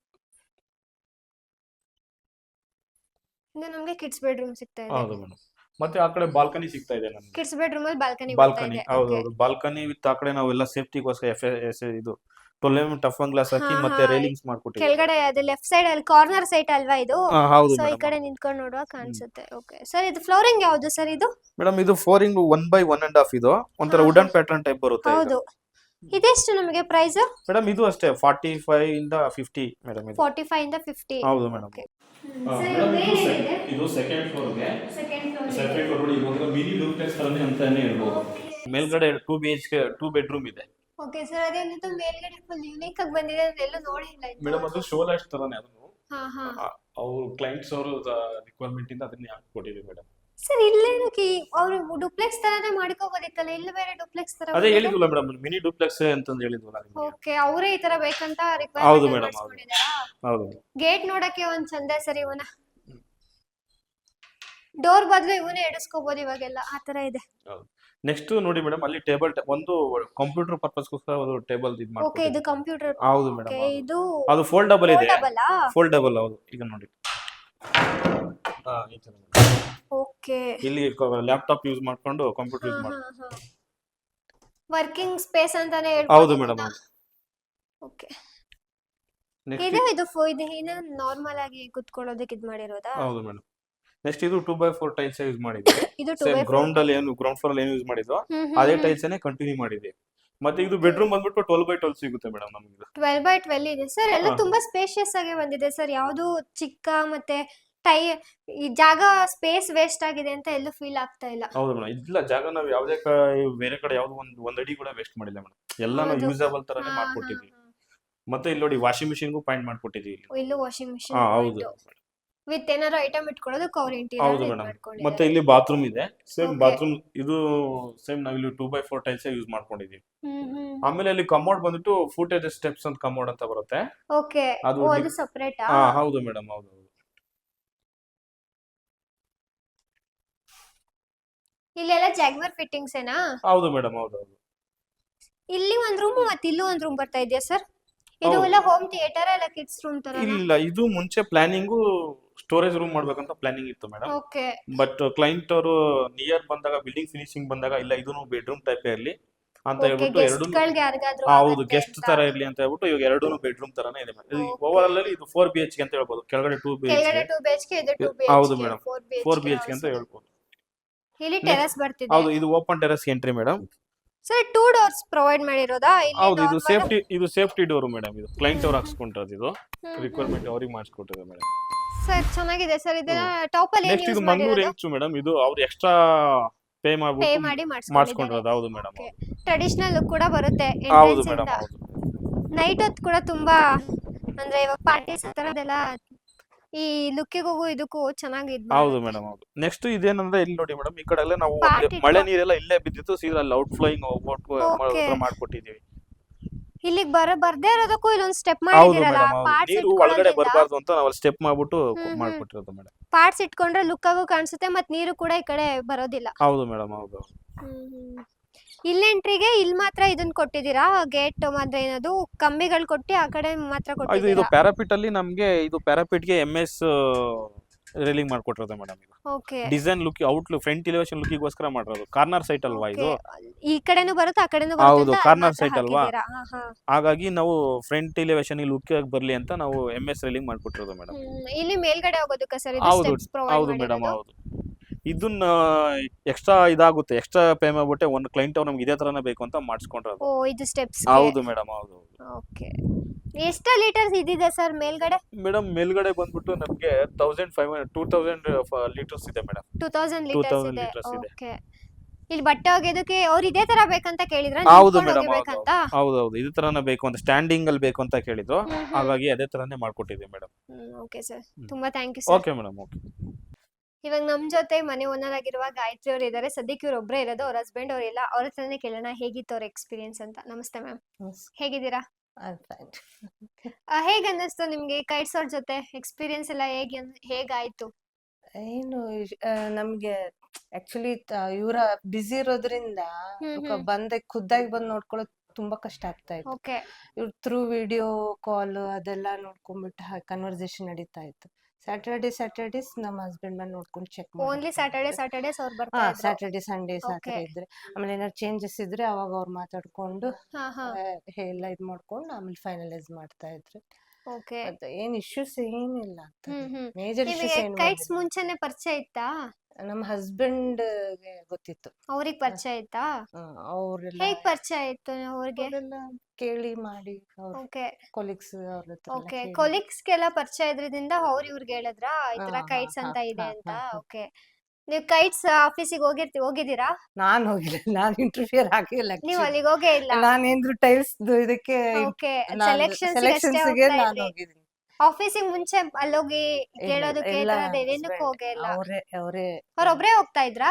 ಇನ್ನು ನಮಗೆ ಕಿಡ್ಸ್ ಬೆಡ್ರೂಮ್ ಸಿಗ್ತಾ ಇದೆ. ಹೌದು ಮೇಡಮ್, ಮತ್ತೆ ಆ ಕಡೆ ಬಾಲ್ಕನಿ ಸಿಗ್ತಾ ಇದೆ ನಮಗೆ. ಕಿಡ್ಸ್ ಬೆಡ್ರೂಮ್ ಅಲ್ಲಿ ಬಾಲ್ಕನಿ ಬಾಲ್ಕನಿ ಹೌದು ಹೌದು, ಬಾಲ್ಕನಿ ವಿತ್ ಆ ಕಡೆ ನಾವೆಲ್ಲ ಸೇಫ್ಟಿಗೋಸ್ಕರ ಇದು 12mm ಟಫ್ ಗ್ಲಾಸ್ ಹಾಕಿ ಮತ್ತೆ ರೈಲಿಂಗ್ಸ್ ಮಾಡ್ಕೊಟ್ಟಿದ್ದೀವಿ. ಕೆಳಗಡೆ ಅದು ಲೆಫ್ಟ್ ಸೈಡ್ ಅಲ್ಲಿ ಕಾರ್ನರ್ ಸೈಟ್ ಅಲ್ವಾ ಇದು? ಹೌದು ಸೊ ಈ ಕಡೆ ನಿಂತ್ಕೊಂಡು ನೋಡುವಾಗ ಕಾಣಿಸುತ್ತೆ. ಓಕೆ ಸರ್, ಇದು ಫ್ಲೋರಿಂಗ್ ಯಾವುದು ಸರ್ ಇದು? ಮೇಡಮ್ ಇದು ಫ್ಲೋರಿಂಗ್ 1/1.5 ಇದು ಒಂಥರ ವುಡನ್ ಪ್ಯಾಟರ್ನ್ ಟೈಪ್ ಬರುತ್ತೆ. ಹೌದು. ಇದೆಷ್ಟು ನಮಗೆ ಪ್ರೈಸ್? ಮೇಡಮ್ ಇದು ಅಷ್ಟೇ 45 ಇಂದ 50 ಮೇಡಮ್ ಇದು. 45 ಇಂದ 50. ಹೌದು ಮೇಡಮ್. ಇದು ಸೆಕೆಂಡ್ ಫ್ಲೋರ್ಗೆ ಸೆಪರೇಟ್ ನೋಡಿ, ಇವಾಗ ಮಿನಿ ಡೂಪ್ಲೆಕ್ಸ್ ತರನೇ ಅಂತಾನೆ ಹೇಳ್ಬೋದು. ಮೇಲ್ಗಡೆ 2 BHK 2 ಬೆಡ್ರೂಮ್ ಇದೆ. ಓಕೆ ಸರ್, ಅದೇನಿತ್ತು ಮೇಲ್ಗಡೆ ಫುಲ್ ಯೂನಿಕ್ ಆಗಿ ಬಂದಿದೆ, ಅದೆಲ್ಲ ನೋಡಿಲ್ಲ ಇದು. ಮೇಡಮ್ ಅದು ಶೋ ಲೈಟ್ಸ್ ತರನೇ ಅದನ್ನು. ಹಾ ಹಾ. ಅವ್ರ ಕ್ಲೈಂಟ್ಸ್ ಅವರು ರಿಕ್ವೈರ್ಮೆಂಟ್ ಇಂದ ಅದನ್ನೇ ಹಾಕಿಕೊಟ್ಟಿದ್ದೀವಿ ಮೇಡಮ್. ಸರ್ ಇಲ್ಲೇನಕ್ಕೆ ಅವರು ಡುಪ್ಲೆಕ್ಸ್ ತರನೇ ಮಾಡ್ಕೋಬೋದಿತ್ತಲ್ಲ, ಇಲ್ಲಿ ಬೇರೆ ಡುಪ್ಲೆಕ್ಸ್ ತರ? ಅದೇ ಹೇಳಿದ್ವಲ್ಲ ಮೇಡಮ್, ಮಿನಿ ಡೂಪ್ಲೆಕ್ಸ್ ಅಂತಂದು ಹೇಳಿದ್ವಲ್ಲ ನಿಮ್ಗೆ. ಓಕೆ, ಅವರೇ ಈ ತರ ಬೇಕಂತ ಹೌದು ರಿಕ್ವೈರ್ಮೆಂಟ್ ಮೇಡಮ್, ಮಾಡಿಸ್ಕೊಂಡಿದ್ದಾರಾ? ಹೌದು. ಗೇಟ್ ನೋಡಕ್ಕೆ ಒಂದ್ ಚಂದ ಸರ್ ಇವನ. ಡೋರ್ ಬದಲು ಇವನೇ ಎಡಿಸ್ಕೋಬಹುದು ಇವಾಗೆಲ್ಲ, ಆ ತರ ಇದೆ. ಹೌದು. ನೆಕ್ಸ್ಟ್ ನೋಡಿ ಮೇಡಮ್, ಅಲ್ಲಿ ಟೇಬಲ್ ಒಂದು ಕಂಪ್ಯೂಟರ್ ಪರ್ಪಸ್ಗೋಸ್ಕರ ಒಂದು ಟೇಬಲ್ ಇದು ಓಕೆ, ಮಾಡ್ಕೊಟ್ಟಿದ್ದೀವಿ. ಇದು ಕಂಪ್ಯೂಟರ್. ಹೌದು ಮೇಡಮ್, ಓಕೆ, ಇದು ಅದು ಫೋಲ್ಡಬಲ್ ಇದೆ. ಫೋಲ್ಡಬಲ್. ಫೋಲ್ಡಬಲ್ ಹೌದು. ಈಗ ನೋಡಿ ಈ ತರ ಓಕೆ. ಇಲ್ಲಿ ಲ್ಯಾಪ್ಟಾಪ್ ಯೂಸ್ ಮಾಡ್ಕೊಂಡು ಕಂಪ್ಯೂಟರ್ ಯೂಸ್ ಮಾಡಿ. ವರ್ಕಿಂಗ್ ಸ್ಪೇಸ್ ಅಂತಾನೆ ಹೌದು ಮೇಡಮ್. ಓಕೆ. ನೆಕ್ಸ್ಟ್ ಇದು ಏನು ನಾರ್ಮಲ್ ಆಗಿ ಕುತ್ಕೊಳ್ಳೋದಕ್ಕೆ ಇದು ಮಾಡಿರೋದಾ? ಹೌದು ಮೇಡಮ್. ನೆಕ್ಸ್ಟ್ ಇದು 2x4 ಟೈಲ್ಸ್ ಯೂಸ್ ಮಾಡಿದ್ವಿ. ಇದು ಸೇಮ್ ಗ್ರೌಂಡ್ ಅಲ್ಲಿ ಏನು ಗ್ರೌಂಡ್ ಫ್ಲೋರ್ ಅಲ್ಲಿ ಏನು ಯೂಸ್ ಮಾಡಿದ್ವೋ ಅದೇ ಟೈಲ್ಸ್ ಅನೇ ಕಂಟಿನ್ಯೂ ಮಾಡಿದ್ವಿ. ಮತ್ತೆ ಇದು ಬೆಡ್ರೂಮ್ ಬಂದ್ಬಿಟ್ಟು 12x12 ಸಿಗುತ್ತೆ ಮೇಡಮ್ ನಮಗೆ. 12x12 ಇದೆ ಸರ್, ಎಲ್ಲ ತುಂಬಾ ಸ್ಪೇಷಿಯಸ್ ಆಗಿ ಬಂದಿದೆ ಸರ್. ಯಾವುದು ಚಿಕ್ಕ ಮತ್ತೆ ಈ ಜಾಗ ಸ್ಪೇಸ್ ವೇಸ್ಟ್ ಆಗಿದೆ ಅಂತ ಎಲ್ಲೂ ಫೀಲ್ ಆಗ್ತಾ ಇಲ್ಲ. ಹೌದು ಮೇಡಮ್, ಇಲ್ಲ ಜಾಗ ನಾವು ಯಾವುದೇ ಬೇರೆ ಕಡೆ ಯಾವ್ದು ಒಂದ್ ಅಡಿ ಕೂಡ ವೇಸ್ಟ್ ಮಾಡಿಲ್ಲ ಮೇಡಮ್, ಎಲ್ಲಾನು ಯೂಸಬಲ್ ತರಾನೇ ಮಾಡ್ಕೊಟ್ಟಿದ್ವಿ. ಮತ್ತೆ ಇಲ್ಲಿ ನೋಡಿ ವಾಷಿಂಗ್ ಮಿಷಿನ್ಗೂ ಪಾಯಿಂಟ್ ಮಾಡ್ಕೊಟ್ಟಿದ್ವಿ. ಇಲ್ಲೂ ವಾಷಿಂಗ್ ಮಿಷಿನ್ ಹೌದು ವಿತ್ ಏನಾದ್ರು ಐಟಮ್ ಇಟ್ಕೊಳ್ಳೋದಕ್ಕೆ ಅವ್ರ ಹೌದು ಇಂಟೀರಿಯರ್ ಮೇಡಮ್. ಮಾಡ್ಕೊಂಡಿದ್ದಾರೆ. ಮತ್ತೆ ಇಲ್ಲಿ ಬಾತ್ರೂಮ್ ಇದೆ, ಸೇಮ್ Okay. ಬಾತ್ರೂಮ್ ಇದು ಸೇಮ್ ನಾವು ಇಲ್ಲಿ 2x4 ಟೈಲ್ಸ್ ಯೂಸ್ ಮಾಡ್ಕೊಂಡಿದೀವಿ. ಆಮೇಲೆ ಅಲ್ಲಿ ಕಮೋಡ್ ಬಂದ್ಬಿಟ್ಟು ಫುಟೇಜ್ ಸ್ಟೆಪ್ಸ್ ಅಂತ ಕಮೋಡ್ ಅಂತ ಬರುತ್ತೆ. ಓಕೆ, ಅದು ಅದು ಸೆಪರೇಟ್. ಹೌದು ಮೇಡಮ್, ಹೌದು. ಇಲ್ಲೆಲ್ಲ ಜಾಗ್ವರ್ ಫಿಟ್ಟಿಂಗ್ಸ್ ಏನಾ? ಹೌದು ಮೇಡಮ್, ಹೌದು ಹೌದು. ಇಲ್ಲಿ ಒಂದ್ ರೂಮ್ ಮತ್ತೆ ಇಲ್ಲೂ ಒಂದ್ ರೂಮ್ ಬರ್ತಾ ಇದೆಯಾ ಸರ್? ಇದು ಎಲ್ಲ ಹೋಮ್ ಥಿಯೇಟರ್ ಅಲ್ಲ ಕಿಡ್ಸ್ ರೂಮ್ ತರ? ಇಲ್ಲ, ಇದು ಮುಂಚೆ ಪ್ಲಾನಿಂಗು ಸ್ಟೋರೇಜ್ ರೂಮ್ ಮಾಡ್ಬೇಕಂತ ಪ್ಲಾನಿಂಗ್ ಇತ್ತು ಮೇಡಮ್. ಓಕೆ. ಬಟ್ ಕ್ಲೈಂಟ್ ಅವರು ನಿಯರ್ ಬಂದಾಗ ಬಿಲ್ಡಿಂಗ್ ಫಿನಿಶಿಂಗ್ ಬಂದಾಗ ಇಲ್ಲ ಇದನ್ನು ಬೆಡ್ರೂಮ್ ಟೈಪ್ ಇರಲಿ ಅಂತ ಹೇಳ್ಬಿಟ್ಟು ಎರಡು ಹೌದು ಗೆಸ್ಟ್ ತರ ಇರ್ಲಿ ಅಂತ ಹೇಳ್ಬಿಟ್ಟು ಇವಾಗ ಎರಡೂ ಬೆಡ್ರೂಮ್ ತರಾನೇ ಇದೆ ಮೇಡಮ್. ಓವರ್ ಅಲ್ಲಿ ಇದು 4 BHK ಅಂತ ಹೇಳ್ಬೋದು. ಕೆಳಗಡೆ 2 BHK. ಹೌದು ಮೇಡಮ್, 4 BHK ಅಂತ ಹೇಳ್ಬೋದು. ಇಲ್ಲಿ ಟೆರೆಸ್ ಬರ್ತಿದೆ. ಹೌದು, ಇದು open terrace entry madam. Sir 2 doors provide ಮಾಡಿರೋದಾ? ಹೌದು, ಇದು ಸೇಫ್ಟಿ ಡೋರ್ ಮೇಡಮ್. ಇದು ಕ್ಲೈಂಟ್ ಅವ್ರು ಹಾಕ್ಸ್ಕೊಂಡಿರೋದು, ಇದು ರಿಕ್ವೈರ್ಮೆಂಟ್ ಅವ್ರಿಗೆ ಮಾಡಿಸ್ಕೊಟ್ಟಿರೋದು ಮೇಡಮ್. ಸರ್ ಚೆನ್ನಾಗಿದೆ ಸರ್. ಇದನ್ನ ಟಾಪ್ ಅಲ್ಲಿ ನೆಕ್ಸ್ಟ್ ಇದು ಮಂಗಳೂರು ಹೆಂಚು ಮೇಡಮ್. ಇದು ಅವ್ರು ಎಕ್ಸ್ಟ್ರಾ ಪೇ ಮಾಡಿ ಮಾಡಿಸ್ಕೊಂಡಿರೋದು. ಹೌದು ಮೇಡಮ್. ಟ್ರೆಡಿಷನಲ್ ಲುಕ್ ಕೂಡ ಬರುತ್ತೆ. ಹೌದು ಮೇಡಮ್, ಹೌದು. ನೈಟ್ ಹೊತ್ತು ಕೂಡ ತುಂಬಾ ಅಂದ್ರೆ ಇವಾಗ ಪಾರ್ಟೀಸ್ ತರದೆಲ್ಲ ಈ ಲುಕ್ಕಿಗೂ ಇದಕ್ಕೂ ಚೆನ್ನಾಗಿದೆ. ಹೌದು ಮೇಡಮ್, ಹೌದು. ನೆಕ್ಸ್ಟ್ ಇದೇನಂದ್ರೆ ಇಲ್ಲಿ ನೋಡಿ ಮೇಡಮ್, ಈ ಕಡೆ ಎಲ್ಲ ನಾವು Party ಮಳೆ ನೀರೆಲ್ಲ ಇಲ್ಲೇ ಬಿದ್ದಿತ್ತು, ಸೀದಾ ಅಲ್ಲಿ ಔಟ್ ಫ್ಲೋಯಿಂಗ್ Okay. ಮಾಡ್ಕೊಟ್ಟಿದೀವಿ. ಇಲ್ಲಿಗೆ ಬರ್ದೇ ಇರೋದಕ್ಕೂ ಇಲ್ಲೊಂದು ಸ್ಟೆಪ್ ಹೌದು ಮಾಡಿದಿರಲ್ಲ, ಮೇಡಮ್, ಪಾರ್ಟ್ಸ್ ನೀರು ಒಳಗಡೆ ಬರಬಾರ್ದು ಅಂತ ನಾವು ಸ್ಟೆಪ್ ಮಾಡ್ಬಿಟ್ಟು ಮಾಡ್ಕೊಟ್ಟಿರೋದು ಮೇಡಮ್. ಪಾರ್ಟ್ಸ್ ಇಟ್ಕೊಂಡ್ರೆ ಲುಕ್ ಆಗು ಕಾಣಿಸುತ್ತೆ, ಮತ್ತೆ ನೀರು ಕೂಡ ಈ ಕಡೆ ಬರೋದಿಲ್ಲ. ಹೌದು ಮೇಡಮ್, ಹೌದು. ಇಲ್ಲಿ ಎಂಟ್ರಿಗೆ ಇಲ್ಲಿ ಮಾತ್ರ ಇದನ್ನ ಕೊಟ್ಟಿದ್ದೀರಾ? ಗೇಟ್ ಮಾತ್ರ ಏನದು ಕಂಬಿಗಳು ಕೊಟ್ಟಿ ಆ ಕಡೆ ಮಾತ್ರ ಇದು ಕೊಟ್ಟಿದ್ದೀರಾ? ಪ್ಯಾರಾಪಿಟ್ ಅಲ್ಲಿ ನಮ್ಗೆ ಇದು ಪ್ಯಾರಾಪಿಟ್ ಗೆ MS ರೇಲಿಂಗ್ ಮಾಡ್ಕೊಟ್ಟಿರೋದು ಮೇಡಮ್. ಇದು okay. Design look out front elevation ಲುಕ್ಕಿಗೋಸ್ಕರ ಮಾಡಿರೋದು. ಕಾರ್ನರ್ ಸೈಟ್ ಅಲ್ವಾ ಇದು? ಈ ಕಡೆನೂ ಬರುತ್ತೆ ಆ ಕಡೆನೂ ಹೌದು, ಬರುತ್ತೆ. corner site ಅಲ್ವಾ? ಹಾಗಾಗಿ ನಾವು ಫ್ರಂಟ್ ಎಲಿವೇಶನ್ ಲುಕ್ ಆಗಿ ಬರ್ಲಿ ಅಂತ ನಾವು MS ರೇಲಿಂಗ್ ಮಾಡ್ಕೊಟ್ಟಿರೋದು ಮೇಡಮ್. ಇಲ್ಲಿ ಮೇಲ್ಗಡೆ ಹೋಗೋದಕ್ಕೆ ಸರ್ ಇದು ಹೌದು ಸ್ಟೆಪ್ಸ್ ಪ್ರೊವೈಡ್ ಹೌದು ಮೇಡಮ್, ಮಾಡಿರೋದು? ಹೌದು. ಇದನ್ನ ಎಕ್ಸ್ಟ್ರಾ ಇದಾಗುತ್ತೆ, ಎಕ್ಸ್ಟ್ರಾ ಪೇ ಮಾಡ್ಬಿಟ್ಟೆ ಒಂದು ಕ್ಲೈಂಟ್ ಅವ್ರು ನಮ್ಗೆ ಇದೇ ತರನೇ ಬೇಕು ಅಂತ ಮಾಡಿಸ್ಕೊಂಡ್ರೆ. ಓ, ಇದು ಸ್ಟೆಪ್ಸ್. ಹೌದು ಮೇಡಮ್, ಹೌದು. ಓಕೆ. ಎಷ್ಟು ಲೀಟರ್ಸ್ ಇದಿದೆ ಸರ್ ಮೇಲ್ಗಡೆ? ಮೇಡಮ್ ಮೇಲ್ಗಡೆ ಬಂದ್ಬಿಟ್ಟು ನಮ್ಗೆ 2000 ಲೀಟರ್ಸ್ ಇದೆ ಮೇಡಮ್. 2000 2000 ಇದೆ. liters ಇದೆ. ಓಕೆ. ಇಲ್ಲಿ ಬಟ್ಟೆ ಒಗೆಯೋದಕ್ಕೆ ಅವ್ರು ಇದೇ ತರ ಬೇಕಂತ ಕೇಳಿದ್ರ? ಹೌದು ಮೇಡಮ್, ಬೇಕಂತ? ಹೌದು ಹೌದು, ಇದೇ ತರನೇ ಬೇಕು ಅಂತ ಸ್ಟ್ಯಾಂಡಿಂಗ್ ಅಲ್ಲಿ ಬೇಕು ಅಂತ ಕೇಳಿದ್ರು. ಹಾಗಾಗಿ ಅದೇ ತರನೇ ಮಾಡ್ಕೊಟ್ಟಿದ್ದೀವಿ ಮೇಡಮ್. ಓಕೆ ಸರ್, ತುಂಬಾ thank you sir. Okay madam, okay. ಇವಾಗ ನಮ್ ಜೊತೆ ಮನೆ ಓನರ್ ಆಗಿರುವ ಗಾಯತ್ರಿ ಅವ್ರು ಇದಾರೆ. ಸದ್ಯಕ್ಕೆ ಇವ್ರು ಒಬ್ರೇ ಇರೋದು. ಅವ್ರ ಹಸ್ಬೆಂಡ್ ಅವ್ರು ಇಲ್ಲ. ಅವ್ರ ಹತ್ರನೇ ಕೇಳೋಣ ಹೇಗಿತ್ತು ಅವ್ರ ಎಕ್ಸ್ಪೀರಿಯನ್ಸ್ ಅಂತ. ನಮಸ್ತೆ ಮ್ಯಾಮ್, ಹೇಗಿದ್ದೀರಾ? ಹೇಗ್ ಅನ್ನಿಸ್ತು ನಿಮ್ಗೆ ಕೈಟ್ಸ್ ಅವ್ರ ಜೊತೆ ಎಕ್ಸ್ಪೀರಿಯನ್ಸ್ ಎಲ್ಲ ಹೇಗಾಯ್ತು? ಏನು ನಮ್ಗೆ ಆಕ್ಚುಲಿ ಇವ್ರ ಬ್ಯುಸಿ ಇರೋದ್ರಿಂದ ಬಂದೆ ಖುದ್ದಾಗಿ ಬಂದ್ ನೋಡ್ಕೊಳ್ಳೋದು ತುಂಬಾ ಕಷ್ಟ ಆಗ್ತಾ ಇತ್ತು. ಓಕೆ ಇವ್ರ ಥ್ರೂ ವಿಡಿಯೋ ಕಾಲ್ ಅದೆಲ್ಲ ನೋಡ್ಕೊಂಡ್ಬಿಟ್ಟು ಕನ್ವರ್ಸೇಷನ್ ನಡೀತಾ ಇತ್ತು. ಸ್ಯಾಟರ್ಡೇಸ್ ನಮ್ಮ ಹಸ್ಬೆಂಡ್ ಬಂದ್ ನೋಡ್ಕೊಂಡು ಚೆಕ್ ಓನ್ಲಿ ಸ್ಯಾಟರ್ಡೇಸ್ ಅವ್ರು ಬರ್ತಾ ಇದ್ರು. ಸ್ಯಾಟರ್ಡೇ ಸಂಡೇಸ್ ಆತರ Okay. ಇದ್ರೆ ಆಮೇಲೆ ಏನಾದ್ರು ಚೇಂಜಸ್ ಇದ್ರೆ ಅವಾಗ ಅವ್ರು ಮಾತಾಡ್ಕೊಂಡು ಹಾ ಹಾ ಎಲ್ಲ ಇದ್ ಮಾಡ್ಕೊಂಡು ಆಮೇಲೆ ಫೈನಲೈಸ್ ಮಾಡ್ತಾ ಇದ್ರು. ಓಕೆ. ಮತ್ತೆ ಏನ್ ಇಶ್ಯೂಸ್ ಏನಿಲ್ಲ ಹ್ಮ್. ಮೇಜರ್ ನಿಮಗೆ ಇಶ್ಯೂಸ್ ಏನು ಕೈಟ್ಸ್ ಮುಂಚೆನೆ ಪರಿಚಯ ಇತ್ತಾ? ನಮ್ಮ ಹಸ್ಬೆಂಡ್ ಗೊತ್ತಿತ್ತು. ಅವ್ರಿಗೆ ಪರಿಚಯ ಇತ್ತಾ? ಅವ್ರೆಲ್ಲ ಹೇಗ್ ಪರಿಚಯ ಇತ್ತು ಅವ್ರಿಗೆ? ಅವರೆಲ್ಲ ಕೇಳಿ ಮಾಡಿ ಅವ್ರ ಓಕೆ ಕೊಲೀಗ್ಸ್ ಅವ್ರ ಹತ್ರ ಎಲ್ಲ ಓಕೆ. ಕೇಳಿ. ಕೊಲೀಗ್ಸ್ಗೆಲ್ಲ ಪರಿಚಯ ಇದ್ರಿಂದ ಅವ್ರು ಇವ್ರಿಗೆ ಹೇಳಿದ್ರ ಈ ತರ ಹಾ, ಕೈಟ್ಸ್ ಹಾ, ಅಂತ ಇದೆ ಹಾ, ಅಂತ? ಹಾ, ಹಾ. ಓಕೆ. ನೀವು ಕೈಟ್ಸ್ ಆಫೀಸಿಗೆ ಹೋಗಿದ್ದೀರಾ? ನಾನ್ ಹೋಗಿಲ್ಲ, ನಾನ್ ಇಂಟರ್ಫಿಯರ್ ಆಗಿಲ್ಲ ನೀವು actually. ಅಲ್ಲಿಗೆ ಹೋಗೇ ಇಲ್ಲ? ನಾನೇಂದ್ರು ಟೈಲ್ಸ್ ಇದಕ್ಕೆ ಓಕೆ. ಸೆಲೆಕ್ಷನ್ಸ್ ಸೆಲೆಕ್ಷನ್ಸ್ ಗೆ ಹೋಗ್ತಾ ನಾನು ಇದ್ರಿ. ಹೋಗಿದ್ದೀನಿ. ಆಫೀಸಿಗೆ ಮುಂಚೆ ಅಲ್ಲೋಗಿ ಕೇಳೋದಕ್ಕೆ ಎಲ್ಲ ಏನಕ್ಕೂ ಹೋಗೇ ಇಲ್ಲ? ಅವರೇ ಅವ್ರೊಬ್ರೇ ಹೋಗ್ತಾ ಇದ್ರಾ?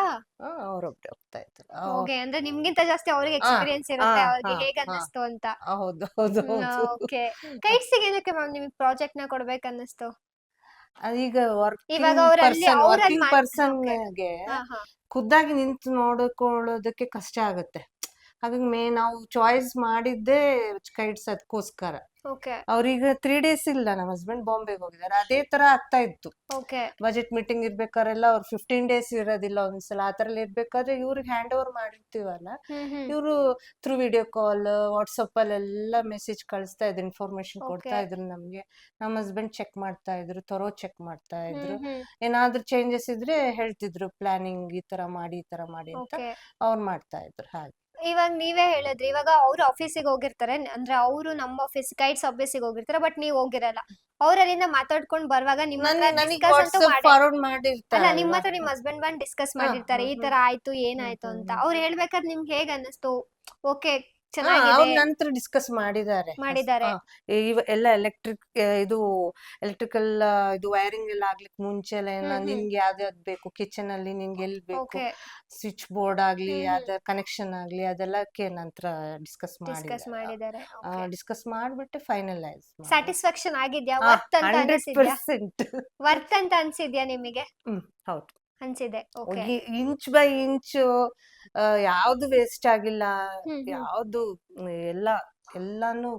ಅವ್ರೊಬ್ರೆ ಹೋಗ್ತಾ ಇದ್ರು. ಓಕೆ. ಅಂದ್ರೆ ನಿಮ್ಗಿಂತ ಜಾಸ್ತಿ ಅವ್ರಿಗೆ ಹಾ, ಎಕ್ಸ್ಪೀರಿಯನ್ಸ್ ಇರುತ್ತೆ. ಹಾ, ಅವ್ರಿಗೆ ಹಾ, ಹೇಗ್ ಹಾ. ಅನ್ನಿಸ್ತು ಅಂತ. ಹೌದು ಹೌದು ಹೌದು. ಓಕೆ. ಕೈಟ್ಸಿಗೆ ಏನಕ್ಕೆ ಮ್ಯಾಮ್ ನಿಮಗೆ ಪ್ರಾಜೆಕ್ಟ್ ನ ಕೊಡ್ಬೇಕು ಅನ್ನಿಸ್ತು? ಅದೀಗ ಇವಾಗ ಅವ್ರಲ್ಲಿ ವರ್ಕಿಂಗ್ ಪರ್ಸನ್ಗೆ ಹಾ ಹಾ ಖುದ್ದಾಗಿ ನಿಂತು ನೋಡಿಕೊಳ್ಳೋದಕ್ಕೆ ಕಷ್ಟ ಆಗುತ್ತೆ. ಹಾಗಾಗಿ ನಾವು ಚಾಯ್ಸ್ ಮಾಡಿದ್ದೇ ಕೈಟ್ಸ್ ಅದಕ್ಕೋಸ್ಕರ. ಓಕೆ ಅವ್ರೀಗ 3 days ಇಲ್ಲ, ನಮ್ಮ ಹಸ್ಬೆಂಡ್ ಬಾಂಬೆಗೆ ಹೋಗಿದ್ದಾರೆ. ಅದೇ ತರ ಆಗ್ತಾ ಇತ್ತು. ಓಕೆ ಬಜೆಟ್ ಮೀಟಿಂಗ್ ಇರ್ಬೇಕಾರೆಲ್ಲ ಅವ್ರು 15 days ಇರೋದಿಲ್ಲ ಒಂದ್ಸಲ. ಆ ತರ ಇರ್ಬೇಕಾದ್ರೆ ಇವ್ರಿಗೆ ಹ್ಯಾಂಡ್ ಓವರ್ ಮಾಡಿರ್ತೀವಲ್ಲ, ಇವರು ಥ್ರೂ ವಿಡಿಯೋ ಕಾಲ್ ವಾಟ್ಸಪ್ ಅಲ್ಲೆಲ್ಲ ಮೆಸೇಜ್ ಕಳಿಸ್ತಾ ಇದ್ರು, ಇನ್ಫಾರ್ಮೇಶನ್ ಕೊಡ್ತಾ ಇದ್ರು ನಮ್ಗೆ. ನಮ್ಮ ಹಸ್ಬೆಂಡ್ ಚೆಕ್ ಮಾಡ್ತಾ ಇದ್ರು, ಚೆಕ್ ಮಾಡ್ತಾ ಇದ್ರು. ಏನಾದ್ರೂ ಚೇಂಜಸ್ ಇದ್ರೆ ಹೇಳ್ತಿದ್ರು, ಪ್ಲಾನಿಂಗ್ ಈ ತರ ಮಾಡಿ ಅಂತ ಓಕೆ. ಅವ್ರು ಮಾಡ್ತಾ ಇದ್ರು. ಹಾಗೆ ಇವಾಗ ನೀವೇ ಹೇಳಿದ್ರಿ, ಇವಾಗ ಅವ್ರು ಆಫೀಸಿಗೆ ಹೋಗಿರ್ತಾರೆ. ಅಂದ್ರೆ ಅವರು ನಮ್ಮ ಕೈಟ್ಸ್ ಆಫೀಸಿಗೆ ಹೋಗಿರ್ತಾರೆ. ಬಟ್ ನೀವ್ ಹೋಗಿರಲ್ಲ. ಅವ್ರ ಅಲ್ಲಿಂದ ಮಾತಾಡ್ಕೊಂಡ್ ಬರುವಾಗ ನಿಮ್ಮ ಹತ್ರ ನನಗೆ discuss ಅಂತೂ ವಾಟ್ಸಪ್ ಫಾರ್ವರ್ಡ್ ಅಲ್ಲ, ಮಾಡಿರ್ತಾರೆ. ನಿಮ್ಮ ಹತ್ರ ನಿಮ್ ಹಸ್ಬೆಂಡ್ ಬಂದ್ ಡಿಸ್ಕಸ್ ಮಾಡಿರ್ತಾರೆ. ಈ ತರ ಆಯ್ತು ಏನಾಯ್ತು ಅಂತ. ಅವ್ರು ಹೇಳ್ಬೇಕಾದ್ರೆ ನಿಮ್ಗೆ ಹೇಗ್ ಅನ್ನಿಸ್ತು? ಓಕೆ ಅವ್ರ ಚೆನ್ನಾಗಿದೆ ನಂತರ ಡಿಸ್ಕಸ್ ಮಾಡಿದ್ದಾರೆ. ಮಾಡಿದ್ದಾರೆ. ಎಲ್ಲ ಎಲೆಕ್ಟ್ರಿಕಲ್ ಇದು ವೈರಿಂಗ್ ಎಲ್ಲ ಆಗ್ಲಿಕ್ಕೆ ಮುಂಚೆ ಎಲ್ಲ ನಿನ್ಗೆ ಯಾವ್ದು ಬೇಕು, ಕಿಚನ್ ಅಲ್ಲಿ ನಿನ್ಗೆ ಎಲ್ಲಿ ಬೇಕು, ಓಕೆ ಸ್ವಿಚ್ ಬೋರ್ಡ್ ಆಗ್ಲಿ ಅದ ಕನೆಕ್ಷನ್ ಆಗ್ಲಿ ಅದೆಲ್ಲಕ್ಕೆ ನಂತರ ಡಿಸ್ಕಸ್ ಮಾಡಿದ್ದಾರೆ. ಡಿಸ್ಕಸ್ ಮಾಡ್ಬಿಟ್ಟು ಫೈನಲೈಸ್ ಸ್ಯಾಟಿಸ್ಫ್ಯಾಕ್ಷನ್ ಆಗಿದ್ಯಾ? ವರ್ತ್ ಅಂತ ಅನ್ಸಿದ್ಯಾ? 100%. ವರ್ತ್ ಅಂತ ಅನ್ಸಿದ್ಯಾ ನಿಮಗೆ? ಹೌದು. ಅನ್ಸಿದೆ. ಓಕೆ ಇಂಚ್ ಬೈ ಇಂಚ್ ಯಾವ್ದು ವೇಸ್ಟ್ ಆಗಿಲ್ಲ. ಯಾವ್ದು ಎಲ್ಲಾನು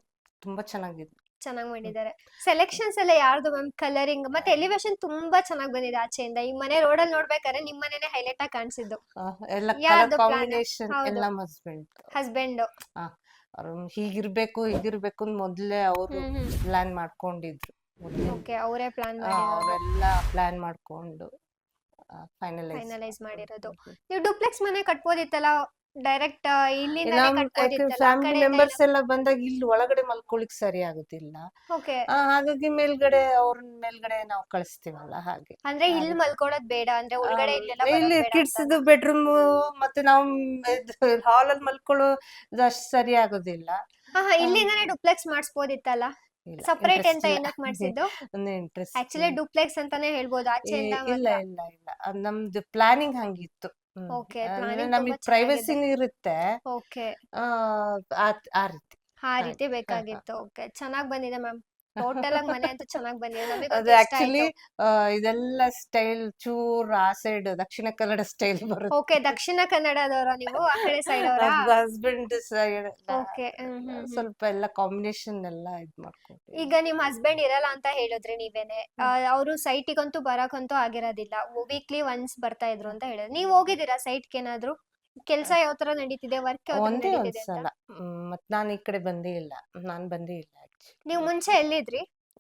ತುಂಬಾ ಚೆನ್ನಾಗಿದೆ. ಚೆನ್ನಾಗಿ ಮಾಡಿದ್ದಾರೆ. ಸೆಲೆಕ್ಷನ್ಸ್ ಎಲ್ಲ ಯಾರ್ದು ಮ್ಯಾಮ್? ಕಲರಿಂಗ್ ಮತ್ತೆ ಎಲಿವೇಶನ್ ತುಂಬಾ ಚೆನ್ನಾಗಿ ಬಂದಿದೆ ಆಚೆಯಿಂದ. ಈ ಮನೆ ರೋಡಲ್ಲಿ ನೋಡ್ಬೇಕಾದ್ರೆ ನಿಮ್ ಮನೆನೇ ಹೈಲೈಟ್ ಆಗಿ ಕಾಣಿಸಿದ್ದು. ಎಲ್ಲ ಯಾರ್ದು ಕಲರ್ plan? ಕಾಂಬಿನೇಷನ್ ಹೌದು. ಎಲ್ಲ ಹಸ್ಬೆಂಡ್ ಹೀಗಿರ್ಬೇಕು ಅಂತ ಮೊದ್ಲೇ ಅವರು ಪ್ಲಾನ್ ಮಾಡ್ಕೊಂಡಿದ್ರು. ಓಕೆ. ಅವರೇ ಪ್ಲಾನ್ ಅವರೆಲ್ಲ ಪ್ಲಾನ್ ಮಾಡ್ಕೊಂಡು ಫೈನಲೈಸ್ ಮಾಡಿರೋದು. ನೀವು ಡುಪ್ಲೆಕ್ಸ್ ಮನೆ ಕಟ್ಬೋದಿತ್ತಲ್ಲ, ಡೈರೆಕ್ಟ್ ಇಲ್ಲಿಂದಾನೇ ಕಟ್ಬೋದಿತ್ತಲ್ಲ. ಫ್ಯಾಮಿಲಿ ಮೆಂಬರ್ಸ್ ಎಲ್ಲ ಬಂದಾಗ ಇಲ್ಲಿ ಒಳಗಡೆ ಮಲ್ಕೊಳ್ಳಿಕ್ ಸರಿ ಆಗುದಿಲ್ಲ. ಓಕೆ. ಹಾಗಾಗಿ ಮೇಲ್ಗಡೆ ನಾವು ಕಳಿಸ್ತೀವಲ್ಲ, ಹಾಗೆ ಅಂದ್ರೆ ಇಲ್ಲಿ ಮಲ್ಕೊಳ್ಳೋದ್ ಬೇಡ, ಅಂದ್ರೆ ಒಳಗಡೆ ಇಲ್ಲಿ ಕಿಡ್ಸ್ ಬೆಡ್ರೂಮ್ ಮತ್ತೆ ನಾವು ಹಾಲ್ ಅಲ್ಲಿ ಮಲ್ಕೊಳ್ಳೋ ಅಷ್ಟು ಸರಿ ಆಗೋದಿಲ್ಲ. ಇಲ್ಲಿಂದಾನೇ ಡುಪ್ಲೆಕ್ಸ್ ಮಾಡಿಸ್ಬೋದಿತ್ತಲ್ಲ. ಸಪರೇಟ್ ಅಂತ ಏನಕ್ಕೆ ಮಾಡಿಸಿದ್ದು? ಇಂಟ್ರೆಸ್ಟ್ ಆಕ್ಚುಲಿ ಡುಪ್ಲೆಕ್ಸ್ ಅಂತಾನೆ ಹೇಳ್ಬೋದು ಆಚೆಯಿಂದ. ಇಲ್ಲ ನಮ್ದು ಪ್ಲಾನಿಂಗ್ ಹಂಗಿತ್ತು. ಓಕೆ. ನಮಗೆ ಪ್ರೈವಸಿ ಇರುತ್ತೆ. ಓಕೆ. ಆ ರೀತಿ ಆ ರೀತಿ ಬೇಕಾಗಿತ್ತು. ಓಕೆ. ಚೆನ್ನಾಗ್ ಬಂದಿದೆ ಮ್ಯಾಮ್. ಟೋಟಲ್ ಆಗಿ ಮನೆ ಅಂತೂ ಚೆನ್ನಾಗ್ ಬಂದಿದೆ. ಅದು ನಮಗೆ ಆಕ್ಚುಲಿ ಇದೆಲ್ಲ ಸ್ಟೈಲ್ ಚೂರ್ ಆ ಸೈಡ್ ದಕ್ಷಿಣ ಕನ್ನಡ ಸ್ಟೈಲ್ ಬರುತ್ತೆ. ಓಕೆ. ದಕ್ಷಿಣ ಕನ್ನಡದವರ ನೀವು? ಆ ಕಡೆ ಸೈಡ್ ಅವರ? Husband side okay. ಸ್ವಲ್ಪ ಎಲ್ಲ ಕಾಂಬಿನೇಷನ್ ಎಲ್ಲ ಇದ್ ಮಾಡ್ಕೊಂಡು. ಈಗ ನಿಮ್ ಹಸ್ಬೆಂಡ್ ಇರಲ್ಲ ಅಂತ ಹೇಳಿದ್ರಿ ನೀವೇನೆ. ಅವರು ಸೈಟಿಗಂತೂ ಬರಕಂತೂ ಆಗಿರೋದಿಲ್ಲ. ವೀಕ್ಲಿ ಒನ್ಸ್ ಬರ್ತಾ ಇದ್ರು ಅಂತ ಹೇಳಿದ್ರು. ನೀವ್ ಹೋಗಿದ್ದೀರಾ ಸೈಟ್ಗೆ ಏನಾದ್ರು? ಕೆಲ್ಸ ಯಾವ ತರ ನಡೀತಿದೆ? ವರ್ಕ್ ಯಾವ ತರ ಒಂದೇ ನಡೀತಿದೆ ಅಂತ? ಒಂದ್ಸಲ ಮತ್ ನಾನು ಈ ಕಡೆ ಬಂದೇ ಇಲ್ಲ. ನೀವು ಮುಂಚೆ ಎಲ್ಲಿದ್ರಿ?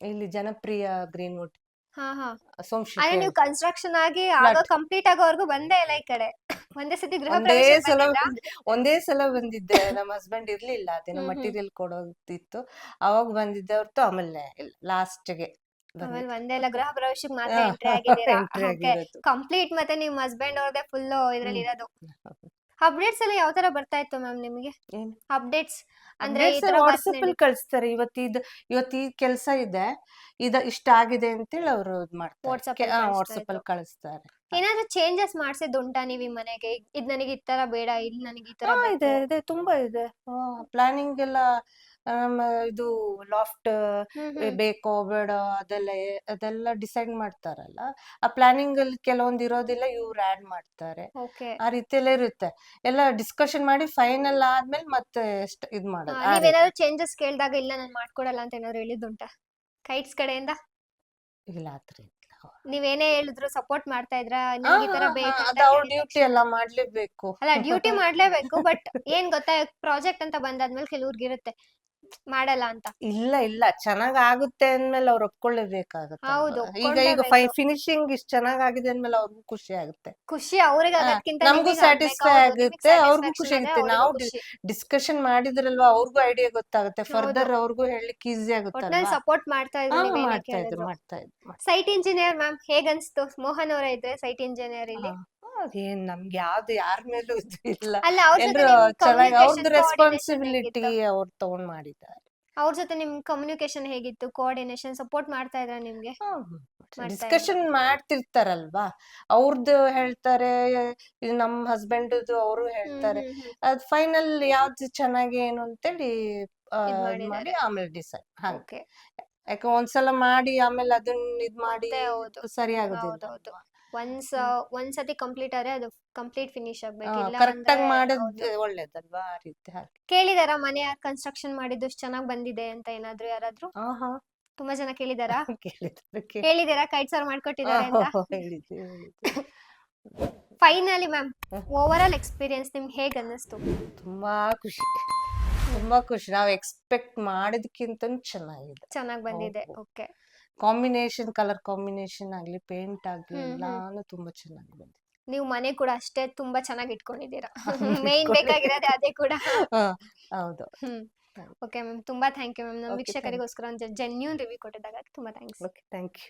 ಇಲ್ಲಿ ಜನಪ್ರಿಯ ಗ್ರೀನ್ವುಡ್ ಹಾ ಹಾ. ಅಂದ್ರೆ ಸೋಮಶೇಖರ್. ನೀವು ಕನ್ಸ್ಟ್ರಕ್ಷನ್ ಆಗಿ ಆಗ ಕಂಪ್ಲೀಟ್ ಆಗೋವರೆಗೂ ಬಂದೇ ಇಲ್ಲ ಈ ಕಡೆ? ಒಂದೇ ಸತಿ ಗೃಹ ಒಂದೇ ಸಲ ಬಂದಿದ್ದೆ. ನಮ್ಮ ಹಸ್ಬೆಂಡ್ ಇರ್ಲಿಲ್ಲ, ಅದೇನೋ ಮಟೀರಿಯಲ್ ಕೊಡೋದಿತ್ತು, ಅವಾಗ ಬಂದಿದ್ದೆ ಹೊರತು ಆಮೇಲೆ ಲಾಸ್ಟ್ಗೆ ಆಮೇಲೆ ಒಂದೇ ಇಲ್ಲ, ಗೃಹ ಪ್ರವೇಶಕ್ಕೆ ಮಾತ್ರ ಎಂಟ್ರಿ ಆಗಿದ್ದೀರಾ? Entry okay. ಆಗಿರೋದು. ಕಂಪ್ಲೀಟ್ ಮತ್ತೆ ನಿಮ್ ಹಸ್ಬೆಂಡ್ ಅವ್ರದೇ ಫುಲ್ ಇದ್ರಲ್ಲಿ ಇರೋದು. ಅಪ್ಡೇಟ್ಸ್ ಎಲ್ಲ ಯಾವ ತರ ಬರ್ತಾ ಇತ್ತು ಮ್ಯಾಮ್ ನಿಮಗೆ? ಅಪ್ಡೇಟ್ಸ್ ಅಂದ್ರೆ ಈ ತರ ವಾಟ್ಸಪ್ ಅಲ್ಲಿ ಕಳಿಸ್ತಾರೆ. ಇವತ್ತು ಈ ಕೆಲಸ ಇದೆ, ಇಷ್ಟ ಆಗಿದೆ ಅಂತೇಳಿ ಅವರು ಮಾಡ್ತಾರೆ. WhatsApp ಅಲ್ಲಿ ವಾಟ್ಸಪ್ ಅಲ್ಲಿ ಕಳಿಸ್ತಾರೆ. ಏನಾದ್ರು ಚೇಂಜಸ್ ಮಾಡ್ಸಿದ್ದುಂಟಾ ನೀವ್ ಈ ಮನೆಗೆ? ಇದ್ ನನಗೆ ಈ ತರ ಬೇಡ, ಇಲ್ಲಿ ನನಗೆ ಈ ತರ ಹಾ ಇದೆ ಬೇಕು. ಇದೆ ತುಂಬಾ ಇದೆ. ಪ್ಲಾನಿಂಗ್ ಎಲ್ಲ ಇದು ಲಾಫ್ಟ್ ಬೇಕೋ ಬೇಡ ಅದೆಲ್ಲ ಡಿಸೈಡ್ ಮಾಡ್ತಾರಲ್ಲ. ಆ ಪ್ಲಾನಿಂಗ್ ಅಲ್ಲಿ ಕೆಲವೊಂದು ಇರೋದಿಲ್ಲ, ಇವ್ರು ಆಡ್ ಮಾಡ್ತಾರೆ. ಓಕೆ. ಆ ರೀತಿಯೆಲ್ಲ ಇರುತ್ತೆ. ಎಲ್ಲ ಡಿಸ್ಕಷನ್ ಮಾಡಿ ಫೈನಲ್ ಆದ್ಮೇಲೆ ಮತ್ತೆ ಇದ್ ಮಾಡೋದು ಆ ರೀತಿ. ನೀವೇನಾದ್ರು ಚೇಂಜಸ್ ಕೇಳಿದಾಗ ಇಲ್ಲ ನಾನು ಮಾಡ್ಕೊಡಲ್ಲ ಅಂತ ಏನಾದ್ರು ಹೇಳಿದ್ದುಂಟಾ ಕೈಟ್ಸ್ ಕಡೆಯಿಂದ? ಇಲ್ಲ ಆತರ ಇಲ್ಲ. ನೀವೇನೇ ಹೇಳಿದ್ರು ಸಪೋರ್ಟ್ ಮಾಡ್ತಾ ಇದ್ರಾ? ಹಾ ನಂಗೆ ಈ ತರ ಹಾ ಹಾ ಬೇಕಂತ ಅದು ಅವ್ರ ಹೇಳಿದ ಡ್ಯೂಟಿ ತಕ್ಷಣ? ಎಲ್ಲ ಮಾಡ್ಲೇಬೇಕು. ಅಲ್ಲ ಡ್ಯೂಟಿ ಮಾಡ್ಲೇಬೇಕು, ಬಟ್ ಏನ್ ಗೊತ್ತಾ, ಪ್ರಾಜೆಕ್ಟ್ ಅಂತ ಬಂದಾದ್ಮೇಲೆ ಕೆಲವ್ರಿಗಿರುತ್ತೆ ಮಾಡಲ್ಲ ಅಂತ. ಇಲ್ಲ ಇಲ್ಲ ಚೆನ್ನಾಗ್ ಆಗುತ್ತೆ ಅಂದ್ಮೇಲೆ ಅವ್ರು ಒಪ್ಕೊಳ್ಳೇಬೇಕಾಗತ್ತಲ್ವಾ. ಹೌದು, ಈಗ ಒಪ್ಕೊಳ್ಳೇಬೇಕು. ಫಿನಿಶಿಂಗ್ ಇಷ್ಟ ಚೆನ್ನಾಗ್ ಆಗಿದೆ ಅಂದ್ಮೇಲೆ ಅವ್ರಿಗೂ ಖುಷಿ ಆಗುತ್ತೆ. ಖುಷಿ ಅವ್ರಿಗೆ ಆ, ಅದಕ್ಕಿಂತ ನಮಗೂ ನಿಮಗೆ ಆಗ್ಬೇಕು. ಸ್ಯಾಟಿಸ್ಫೈ ಹೌದು, ನಿಮಗೆ ಆಗುತ್ತೆ, ಅವ್ರಿಗೂ ಖುಷಿ ಸ್ಯಾಟಿಸ್ಫ್ಯಾಕ್ಷನ್ ಆದ್ರೆ ಆಗುತ್ತೆ. ಅವ್ರಿಗೂ ನಾವು ಖುಷಿ. ಡಿಸ್ಕಷನ್ ಮಾಡಿದ್ರಲ್ವಾ, ಅವ್ರಿಗೂ ಐಡಿಯಾ ಗೊತ್ತಾಗುತ್ತೆ. ಹೌದು, ಫರ್ದರ್ ಅವ್ರಿಗೂ ಹೇಳಲಿಕ್ಕೆ ಈಸಿ ಒಟ್ನಲ್ಲಿ ಆಗುತ್ತಲ್ವಾ. ಸಪೋರ್ಟ್ ಮಾಡ್ತಾ ಇದ್ರು ಹಾ ನೀವೇನೇ ಮಾಡ್ತಾ ಇದ್ರು ಕೇಳಿದ್ರು. ಮಾಡ್ತಾ ಇದ್ರು. ಸೈಟ್ ಇಂಜಿನಿಯರ್ ಮ್ಯಾಮ್ ಹೇಗನ್ಸ್ತು? ಮೋಹನ್ ಅವರ ಇದ್ರೆ ಸೈಟ್ ಇಂಜಿನಿಯರ್ ಇಲ್ಲಿ. ಅದೇನ್ ನಮ್ಗೆ ಯಾರ ಮೇಲೂ ಇದು ಇಲ್ಲ. ಅಲ್ಲ, ಅವ್ರ ಜೊತೆ ಎಲ್ರು ನಿಮ್ ಚೆನ್ನಾಗಿ ಅವ್ರದ್ದು ಕಮ್ಯುನಿಕೇಶನ್ ಕೋಆರ್ಡಿನೇಷನ್ ರೆಸ್ಪಾನ್ಸಿಬಿಲಿಟಿ ಹೇಗಿತ್ತು? ಅವ್ರು ತಗೊಂಡ್ ಮಾಡಿದ್ದಾರೆ. ಅವ್ರ ಜೊತೆ ನಿಮ್ ಕಮ್ಯುನಿಕೇಶನ್ ಹೇಗಿತ್ತು? ಕೋಆರ್ಡಿನೇಷನ್ ಸಪೋರ್ಟ್ ಮಾಡ್ತಾ ಇದ್ರ ನಿಮ್ಗೆ? ಮಾಡ್ತಾ ಇದ್ರು. ಡಿಸ್ಕಷನ್ ಮಾಡ್ತಿರ್ತಾರಲ್ವಾ, ಅವ್ರದ್ದು ಹೇಳ್ತಾರೆ, ಇದು ನಮ್ ಹಸ್ಬೆಂಡ್ ಅವರು ಹೇಳ್ತಾರೆ. ಅದ್ ಫೈನಲ್ ಯಾವ್ದು ಚೆನ್ನಾಗಿ ಏನು ಅಂತೇಳಿ ಇದ್ ಇದ್ ಮಾಡಿದ್ದಾರೆ. ಮಾಡಿ ಆಮೇಲೆ ಡಿಸೈಡ್ ಹಂಗ. ಓಕೆ. ಯಾಕೆ ಒಂದ್ಸಲ ಮಾಡಿ ಆಮೇಲೆ ಅದನ್ನ ಇದ್ ಮಾಡಿ ಮತ್ತೆ ಹೌದು, ಸರಿ ಆಗೋದಿಲ್ಲ ಹೌದೌದು. ಅಲ್ವಾ. ಒಂದ್ಸತಿ ಕಂಪ್ಲೀಟ್ ಆದ್ರೆ ಅದು ಕಂಪ್ಲೀಟ್ ಫಿನಿಶ್ ಆಗ್ಬೇಕು. ಇಲ್ಲ ಕರೆಕ್ಟ್ ಆಗಿ ಅಂದ್ರೆ ಮಾಡೋದ್ ಹೌದು. ಒಳ್ಳೇದಲ್ವಾ, ಆ ರೀತಿ ಹಾಗೆ. ಕೇಳಿದಾರ ಮನೆ ಕನ್ಸ್ಟ್ರಕ್ಷನ್ ಮಾಡಿದ್ದು ಚೆನ್ನಾಗ್ ಬಂದಿದೆ ಅಂತ ಏನಾದ್ರು ಯಾರಾದ್ರೂ? ಆಹಾ ತುಂಬಾ ಜನ ಕೇಳಿದಾರಾ? ಕೇಳಿದ್ರು ಹೇಳಿದಿರಾ ಕೈಟ್ ಸರ್ ಮಾಡ್ಕೊಟ್ಟಿದ್ದಾರೆ ಅಂತ? ಹೇಳಿದ್ವಿ. Finally ma'am, over all experience ನಿಮ್ಗೆ ಹೇಗ್ ಅನ್ನಿಸ್ತು? ತುಂಬಾ ಖುಷಿ, ತುಂಬಾ ಖುಷಿ. ನಾವ್ ಎಕ್ಸ್ಪೆಕ್ಟ್ ಮಾಡಿದ್ಕಿಂತ ಚೆನ್ನಾಗಿದೆ. ಚೆನ್ನಾಗ್ ಬಂದಿದೆ. ಹೌದು. ಓಕೆ. ಕಾಂಬಿನೇಷನ್, ಕಲರ್ ಕಾಂಬಿನೇಷನ್ ಆಗ್ಲಿ, ಪೇಂಟ್ ಆಗ್ಲಿ ಎಲ್ಲಾನು ತುಂಬಾ ಚೆನ್ನಾಗಿ ಬಂದಿದೆ. ನೀವು ಮನೆ ಕೂಡ ಅಷ್ಟೇ ತುಂಬಾ ಚೆನ್ನಾಗಿ ಇಟ್ಕೊಂಡಿದ್ದೀರಾ. ಮೇನ್ ಬೇಕಾಗಿರೋದೇ ಅದೇ ಕೂಡ. ಹಾ, ಹೌದು. ಓಕೆ ಮ್ಯಾಮ್, ತುಂಬಾ ಥ್ಯಾಂಕ್ ಯು ಮ್ಯಾಮ್. ನಮ್ಮ Okay, thank you. ವೀಕ್ಷಕರಿಗೋಸ್ಕರ ಒಂದು ಜೆನ್ಯೂನ್ ರಿವ್ಯೂ ಕೊಟ್ಟಿದ್ದಾಗ ತುಂಬಾ ಥ್ಯಾಂಕ್ಸ್. Okay, thank you.